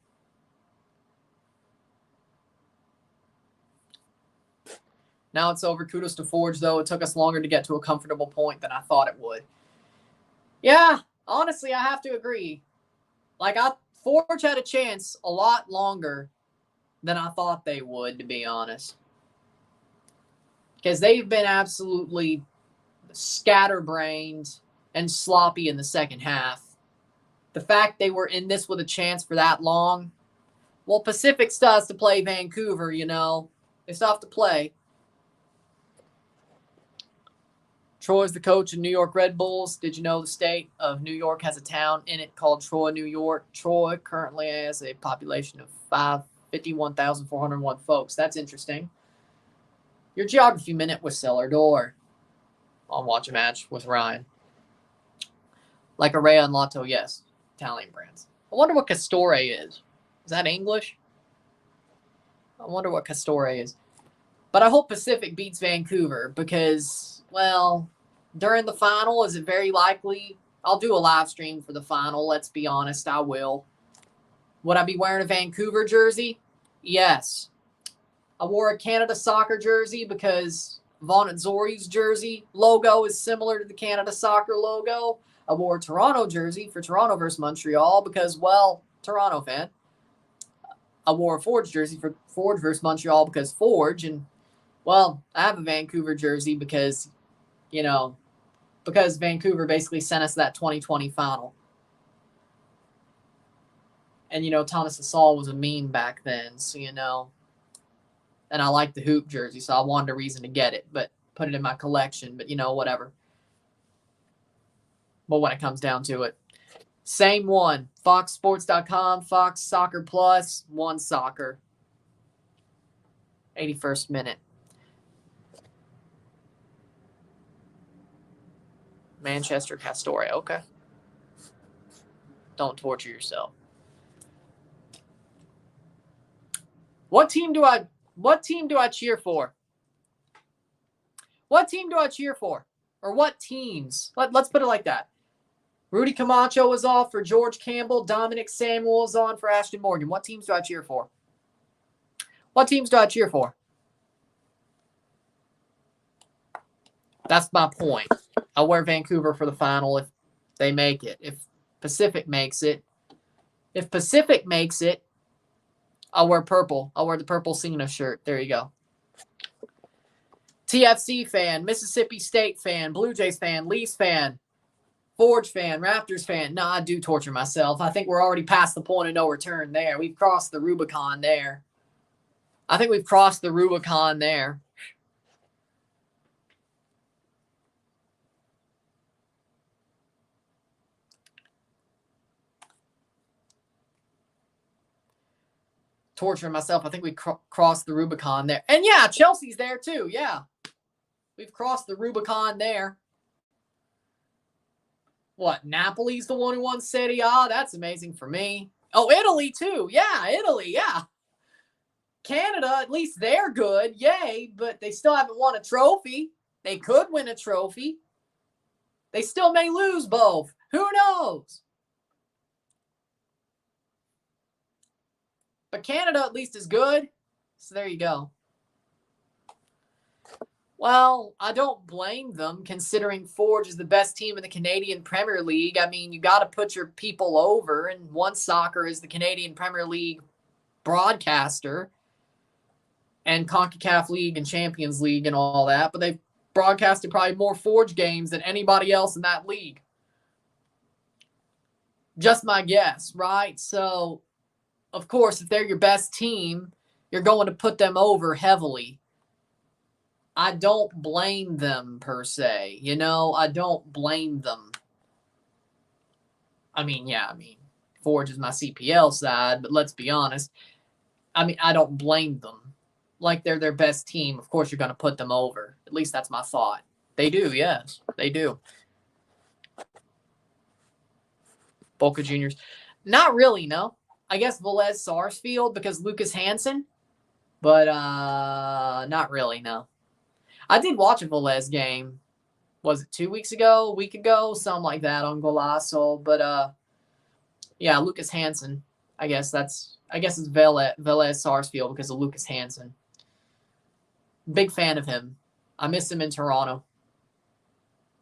Now it's over. Kudos to Forge, though. It took us longer to get to a comfortable point than I thought it would. Yeah, honestly, I have to agree. Like, Forge had a chance a lot longer than I thought they would, to be honest. Because they've been absolutely scatterbrained and sloppy in the second half. The fact they were in this with a chance for that long. Well, Pacific still has to play Vancouver, you know. They still have to play. Troy's the coach of New York Red Bulls. Did you know the state of New York has a town in it called Troy, New York? Troy currently has a population of 51,401 folks. That's interesting. Your geography minute with Cellar Door. I'll watch a match with Ryan. Like Araya and Lotto, yes. Italian brands. I wonder what Castore is. Is that English? I wonder what Castore is. But I hope Pacific beats Vancouver because, well, during the final, is it very likely? I'll do a live stream for the final. Let's be honest, I will. Would I be wearing a Vancouver jersey? Yes. I wore a Canada soccer jersey because Vaughn Azzori's jersey logo is similar to the Canada soccer logo. I wore a Toronto jersey for Toronto versus Montreal because, well, Toronto fan. I wore a Forge jersey for Forge versus Montreal because Forge, and Well, I have a Vancouver jersey because, because Vancouver basically sent us that 2020 final. And, Thomas Hasal was a meme back then. So, and I like the hoop jersey. So I wanted a reason to get it, but put it in my collection. But, whatever. But when it comes down to it, same one. FoxSports.com, Fox Soccer Plus, One Soccer. 81st minute. Manchester Castoria. Okay. Don't torture yourself. What team do I cheer for? What team do I cheer for? Or what teams? Let's put it like that. Rudy Camacho was off for George Campbell. Dominic Samuel was on for Ashton Morgan. What teams do I cheer for? What teams do I cheer for? That's my point. I'll wear Vancouver for the final if they make it. If Pacific makes it. If Pacific makes it, I'll wear purple. I'll wear the purple Cena shirt. There you go. TFC fan, Mississippi State fan, Blue Jays fan, Leafs fan, Forge fan, Raptors fan. No, I do torture myself. I think we're already past the point of no return there. We've crossed the Rubicon there. I think we've crossed the Rubicon there. Torturing myself. I think we crossed the Rubicon there. And yeah, Chelsea's there too. Yeah. We've crossed the Rubicon there. What? Napoli's the one who won Serie A? That's amazing for me. Oh, Italy too. Yeah, Italy. Yeah. Canada, at least they're good. Yay. But they still haven't won a trophy. They could win a trophy. They still may lose both. Who knows? But Canada at least is good. So there you go. Well, I don't blame them considering Forge is the best team in the Canadian Premier League. I mean, you got to put your people over, and One Soccer is the Canadian Premier League broadcaster and CONCACAF League and Champions League and all that, but they've broadcasted probably more Forge games than anybody else in that league. Just my guess, right? So, of course, if they're your best team, you're going to put them over heavily. I don't blame them, per se. I don't blame them. I mean, Forge is my CPL side, but let's be honest. I don't blame them. Like they're their best team. Of course, you're going to put them over. At least that's my thought. They do, yes. They do. Boca Juniors. Not really, no. I guess Velez Sarsfield because Lucas Hansen. But not really, no. I did watch a Velez game. Was it 2 weeks ago, a week ago? Something like that on Golazo. But yeah, Lucas Hansen. I guess it's Velez Sarsfield because of Lucas Hansen. Big fan of him. I miss him in Toronto.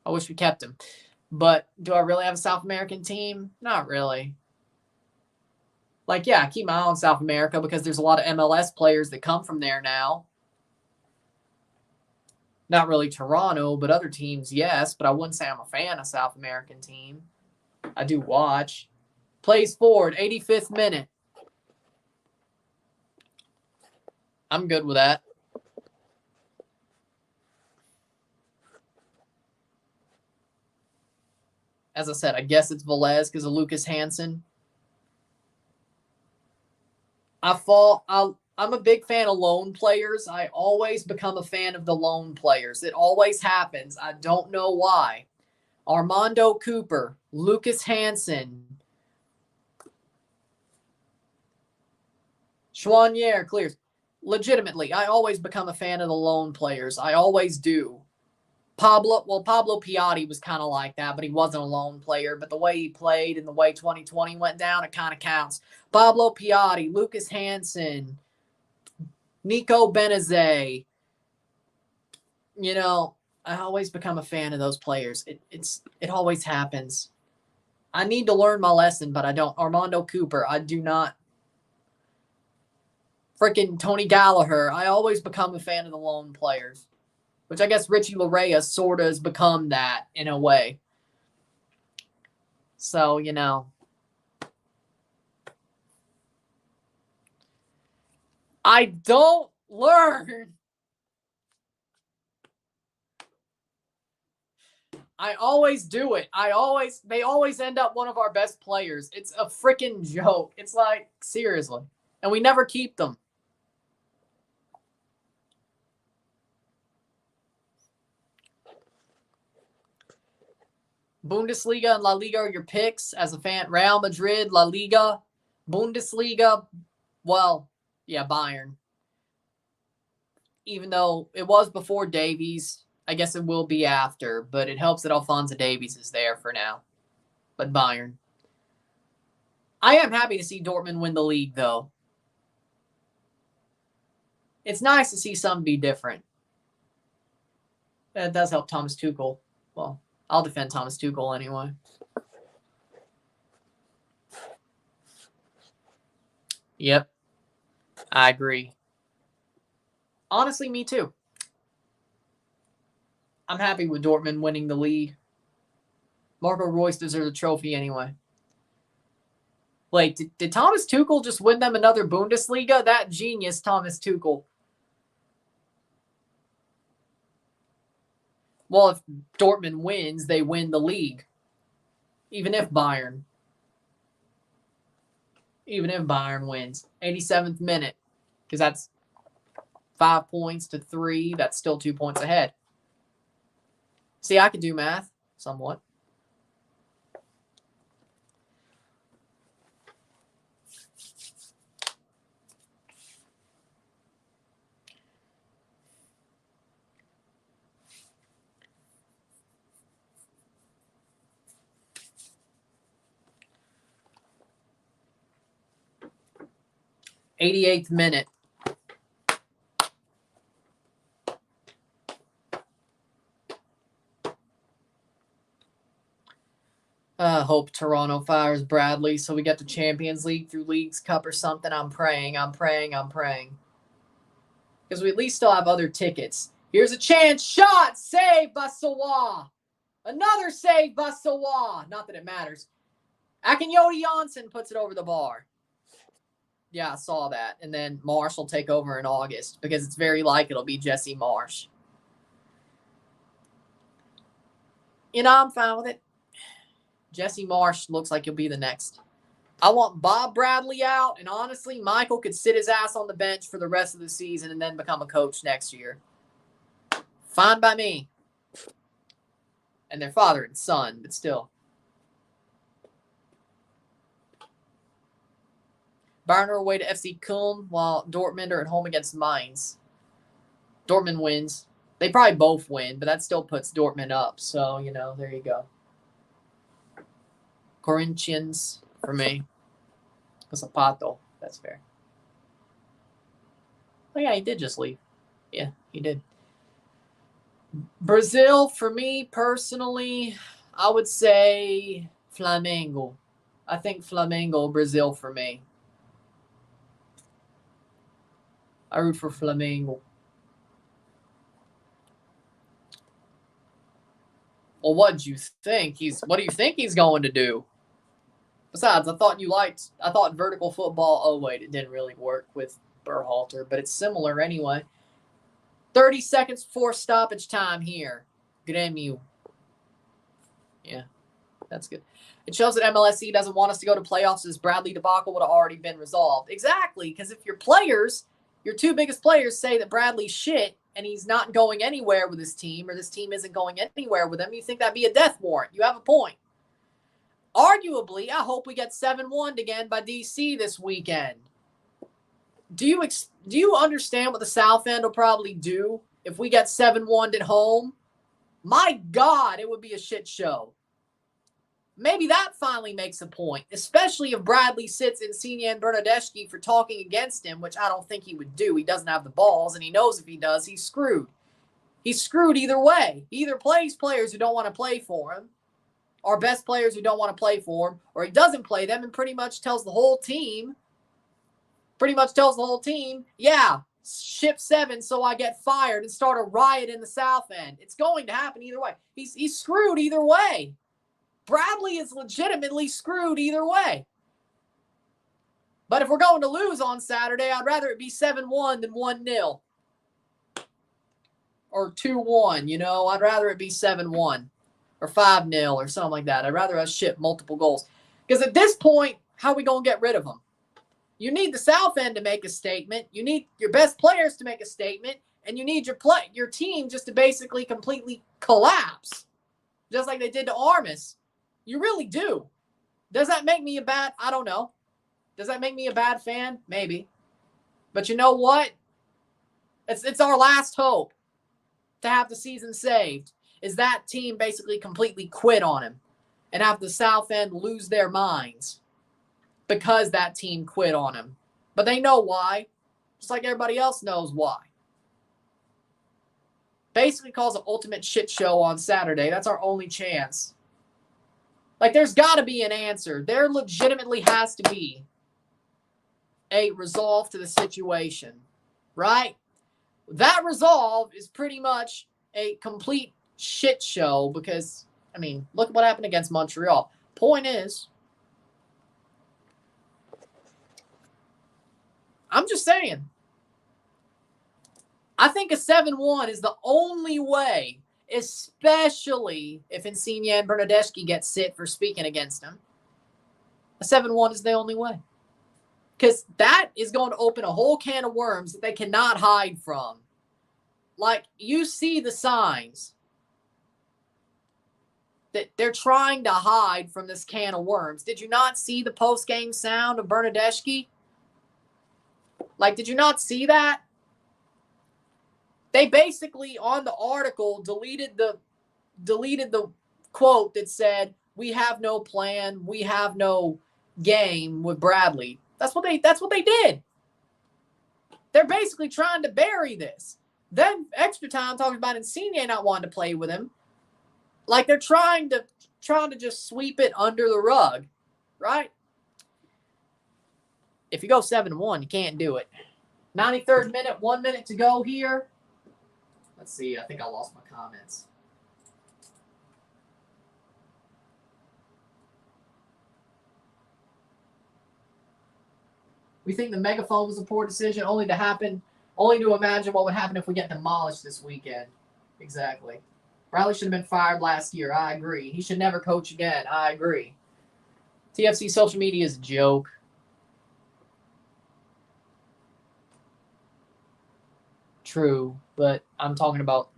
I wish we kept him. But do I really have a South American team? Not really. Like, yeah, I keep my eye on South America because there's a lot of MLS players that come from there now. Not really Toronto, but other teams, yes. But I wouldn't say I'm a fan of South American team. I do watch. Plays forward, 85th minute. I'm good with that. As I said, I guess it's Velez because of Lucas Hansen. I'm a big fan of lone players. I always become a fan of the lone players. It always happens. I don't know why. Armando Cooper, Lucas Hansen, Chouanier clears. Legitimately, I always become a fan of the lone players. I always do. Pablo Piatti was kind of like that, but he wasn't a lone player. But the way he played and the way 2020 went down, it kind of counts. Pablo Piatti, Lucas Hansen, Nico Benezet. I always become a fan of those players. It always happens. I need to learn my lesson, but I don't. Armando Cooper, I do not. Freaking Tony Gallagher. I always become a fan of the lone players, which I guess Richie Larea sort of has become that in a way. So, you know. I don't learn. I always do it. They always end up one of our best players. It's a freaking joke. It's like, seriously. And we never keep them. Bundesliga and La Liga are your picks as a fan. Real Madrid, La Liga, Bundesliga, well, yeah, Bayern. Even though it was before Davies, I guess it will be after, but it helps that Alphonso Davies is there for now. But Bayern. I am happy to see Dortmund win the league, though. It's nice to see some be different. That does help Thomas Tuchel. Well, I'll defend Thomas Tuchel anyway. Yep. I agree. Honestly, me too. I'm happy with Dortmund winning the league. Marco Reus deserves a trophy anyway. Like, did Thomas Tuchel just win them another Bundesliga? That genius, Thomas Tuchel. Well, if Dortmund wins, they win the league. Even if Bayern wins. 87th minute. Because that's 5 points to 3. That's still 2 points ahead. See, I can do math somewhat. '88th minute. I hope Toronto fires Bradley so we get the Champions League through Leagues Cup or something. I'm praying. Because we at least still have other tickets. Here's a chance. Shot. Save by Sawa. Another save by Sawa. Not that it matters. Akinyote Janssen puts it over the bar. Yeah, I saw that. And then Marsh will take over in August because it's very likely it'll be Jesse Marsh. You know, I'm fine with it. Jesse Marsh looks like he'll be the next. I want Bob Bradley out, and honestly, Michael could sit his ass on the bench for the rest of the season and then become a coach next year. Fine by me. And their father and son, but still. Bayern are away to FC Köln, while Dortmund are at home against Mainz. Dortmund wins. They probably both win, but that still puts Dortmund up. So, you know, there you go. Corinthians for me. Zapato. That's fair. Oh, yeah, he did just leave. Yeah, he did. Brazil, for me personally, I would say Flamengo. I think Flamengo, Brazil for me. I root for Flamengo. Well, what do you think he's going to do? Besides, I thought vertical football. Oh wait, it didn't really work with Berhalter, but it's similar anyway. 30 seconds before stoppage time here. Grêmio. Yeah, that's good. It shows that MLSE doesn't want us to go to playoffs as Bradley debacle would have already been resolved. Exactly, because if your two biggest players say that Bradley's shit and he's not going anywhere with his team or this team isn't going anywhere with him, you think that'd be a death warrant. You have a point. Arguably, I hope we get 7-1 again by DC this weekend. Do you understand what the South End will probably do if we get 7-1 at home? My God, it would be a shit show. Maybe that finally makes a point, especially if Bradley sits Insigne and Bernardeschi for talking against him, which I don't think he would do. He doesn't have the balls, and he knows if he does, he's screwed. He's screwed either way. He either plays players who don't want to play for him, or best players who don't want to play for him, or he doesn't play them and pretty much tells the whole team pretty much tells the whole team, yeah, ship 7 so I get fired and start a riot in the South End. It's going to happen either way. He's screwed either way. Bradley is legitimately screwed either way. But if we're going to lose on Saturday, I'd rather it be 7-1 than 1-0. Or 2-1, you know. I'd rather it be 7-1 or 5-0 or something like that. I'd rather us ship multiple goals. Because at this point, how are we going to get rid of them? You need the South End to make a statement. You need your best players to make a statement. And you need your team just to basically completely collapse. Just like they did to Armas. You really do. Does that make me a bad? I don't know. Does that make me a bad fan? Maybe. But you know what? It's our last hope to have the season saved. Is that team basically completely quit on him and have the South End lose their minds because that team quit on him. But they know why, just like everybody else knows why. Basically calls an ultimate shit show on Saturday. That's our only chance. Like, there's got to be an answer. There legitimately has to be a resolve to the situation, right? That resolve is pretty much a complete shit show because, I mean, look at what happened against Montreal. Point is, I'm just saying, I think a 7-1 is the only way, especially if Insigne and Bernadeschi get sit for speaking against him. A 7-1 is the only way. Because that is going to open a whole can of worms that they cannot hide from. Like, you see the signs that they're trying to hide from this can of worms. Did you not see the post-game sound of Bernadeschi? Like, did you not see that? They basically, on the article, deleted the quote that said, "We have no plan, we have no game with Bradley." That's what they did. They're basically trying to bury this. Then extra time talking about Insigne not wanting to play with him. Like, they're trying to just sweep it under the rug, right? If you go 7-1, you can't do it. 93rd minute, 1 minute to go here. Let's see. I think I lost my comments. We think the megaphone was a poor decision, only to imagine what would happen if we get demolished this weekend. Exactly. Bradley should have been fired last year. I agree. He should never coach again. I agree. TFC social media is a joke. True, but I'm talking about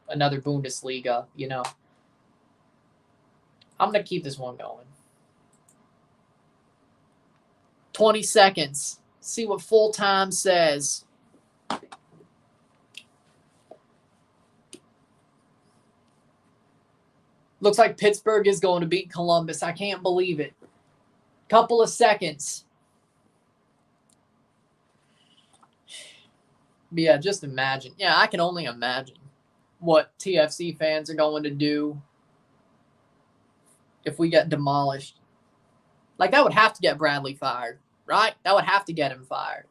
another Bundesliga, you know. I'm going to keep this one going. 20 seconds. See what full time says. Looks like Pittsburgh is going to beat Columbus. I can't believe it. Couple of seconds. But yeah, just imagine. Yeah, I can only imagine what TFC fans are going to do if we get demolished. Like, that would have to get Bradley fired, right? That would have to get him fired.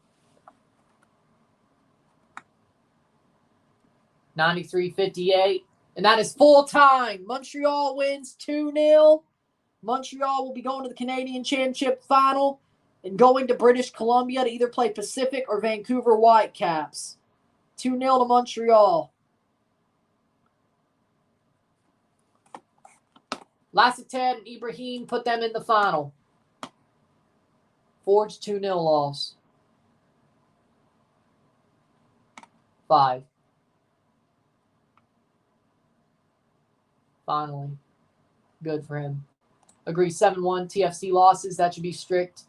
93-58. And that is full time. Montreal wins 2-0. Montreal will be going to the Canadian Championship final and going to British Columbia to either play Pacific or Vancouver Whitecaps. 2-0 to Montreal. Lassiter and Ibrahim put them in the final. Forge 2-0 loss. 5. Finally. Good for him. Agree, 7-1 TFC losses. That should be strict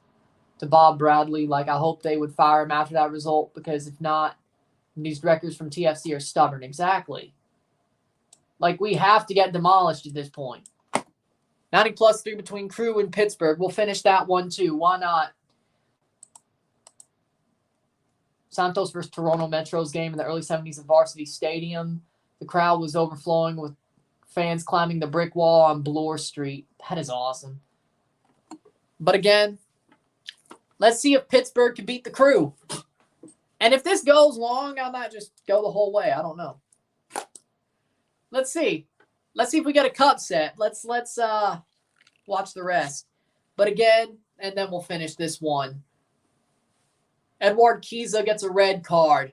to Bob Bradley. Like, I hope they would fire him after that result, because if not, these directors from TFC are stubborn. Exactly. Like, we have to get demolished at this point. 90+3 between Crew and Pittsburgh. We'll finish that one too. Why not? Santos versus Toronto Metro's game in the early 70s at Varsity Stadium. The crowd was overflowing with fans climbing the brick wall on Bloor Street. That is awesome. But again, Let's see if Pittsburgh can beat the Crew. And if this goes long, I might just go the whole way. I don't know. Let's see. Let's see if we get a cup set. Let's watch the rest. But again, and then we'll finish this one. Edward Kiza gets a red card.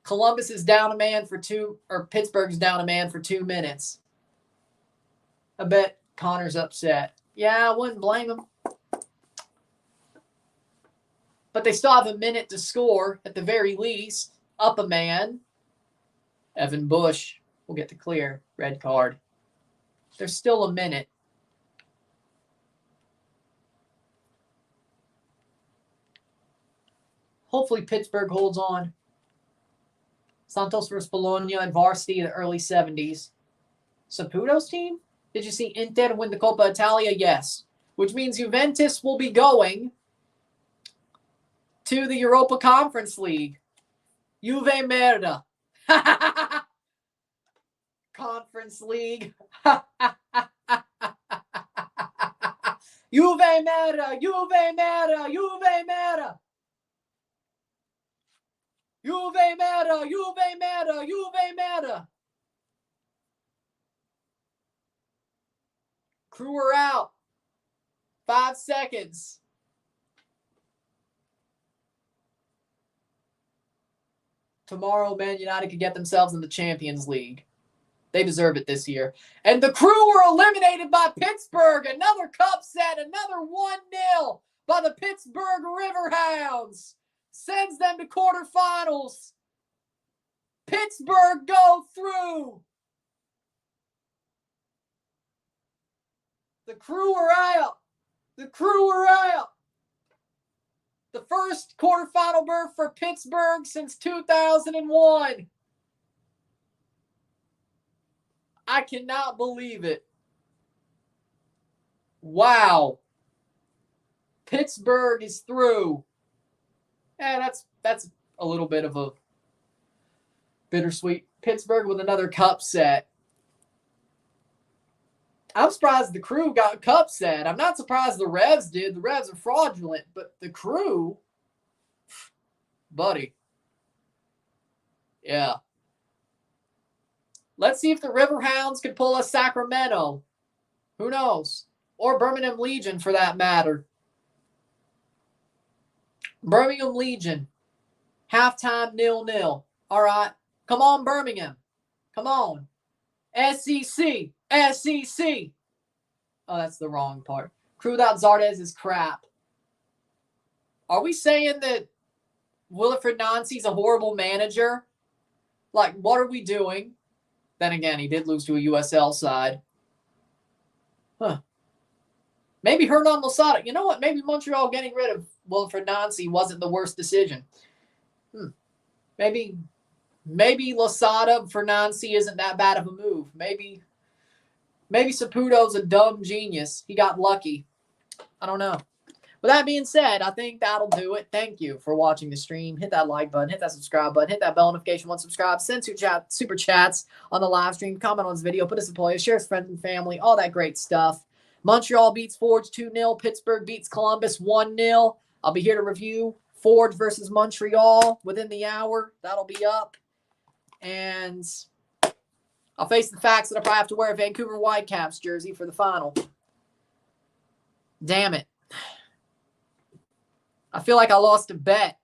Columbus is down a man for Pittsburgh's down a man for 2 minutes. I bet Connor's upset. Yeah, I wouldn't blame him. But they still have a minute to score at the very least. Up a man. Evan Bush will get the clear. Red card. There's still a minute. Hopefully Pittsburgh holds on. Santos versus Bologna and varsity in the early 70s. Saputo's team? Did you see Inter win the Coppa Italia? Yes. Which means Juventus will be going to the Europa Conference League. Juve merda. Conference League. Juve merda. Juve merda. Juve merda. Juve merda. Juve merda. Juve merda. Crew are out. 5 seconds. Tomorrow, Man United could get themselves in the Champions League. They deserve it this year. And the Crew were eliminated by Pittsburgh. Another cup set. Another 1-0 by the Pittsburgh Riverhounds. Sends them to quarterfinals. Pittsburgh go through. The Crew are out. The Crew are out. The first quarterfinal berth for Pittsburgh since 2001. I cannot believe it. Wow. Pittsburgh is through. Yeah, that's a little bit of a bittersweet. Pittsburgh with another cup set. I'm surprised the Crew got cup set. I'm not surprised the Revs did. The Revs are fraudulent, but the Crew, buddy. Yeah. Let's see if the Riverhounds can pull a Sacramento. Who knows? Or Birmingham Legion, for that matter. Birmingham Legion. Halftime 0-0. All right. Come on, Birmingham. Come on. SEC. SEC. Oh, that's the wrong part. Crew without Zardes is crap. Are we saying that Wilfried Nancy's a horrible manager? Like, what are we doing? Then again, he did lose to a USL side. Huh. Maybe Hernan Losada. You know what? Maybe Montreal getting rid of Wilfried Nancy wasn't the worst decision. Maybe Losada for Nancy isn't that bad of a move. Maybe Saputo's a dumb genius. He got lucky. I don't know. With that being said, I think that'll do it. Thank you for watching the stream. Hit that like button. Hit that subscribe button. Hit that bell notification once subscribed. Send super chats on the live stream. Comment on this video. Put us in play. Share with friends and family. All that great stuff. Montreal beats Forge 2-0. Pittsburgh beats Columbus 1-0. I'll be here to review Forge versus Montreal within the hour. That'll be up. And I'll face the facts that I probably have to wear a Vancouver Whitecaps jersey for the final. Damn it. I feel like I lost a bet.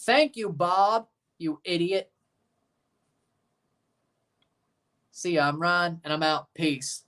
Thank you, Bob, you idiot. See ya, I'm Ryan, and I'm out. Peace.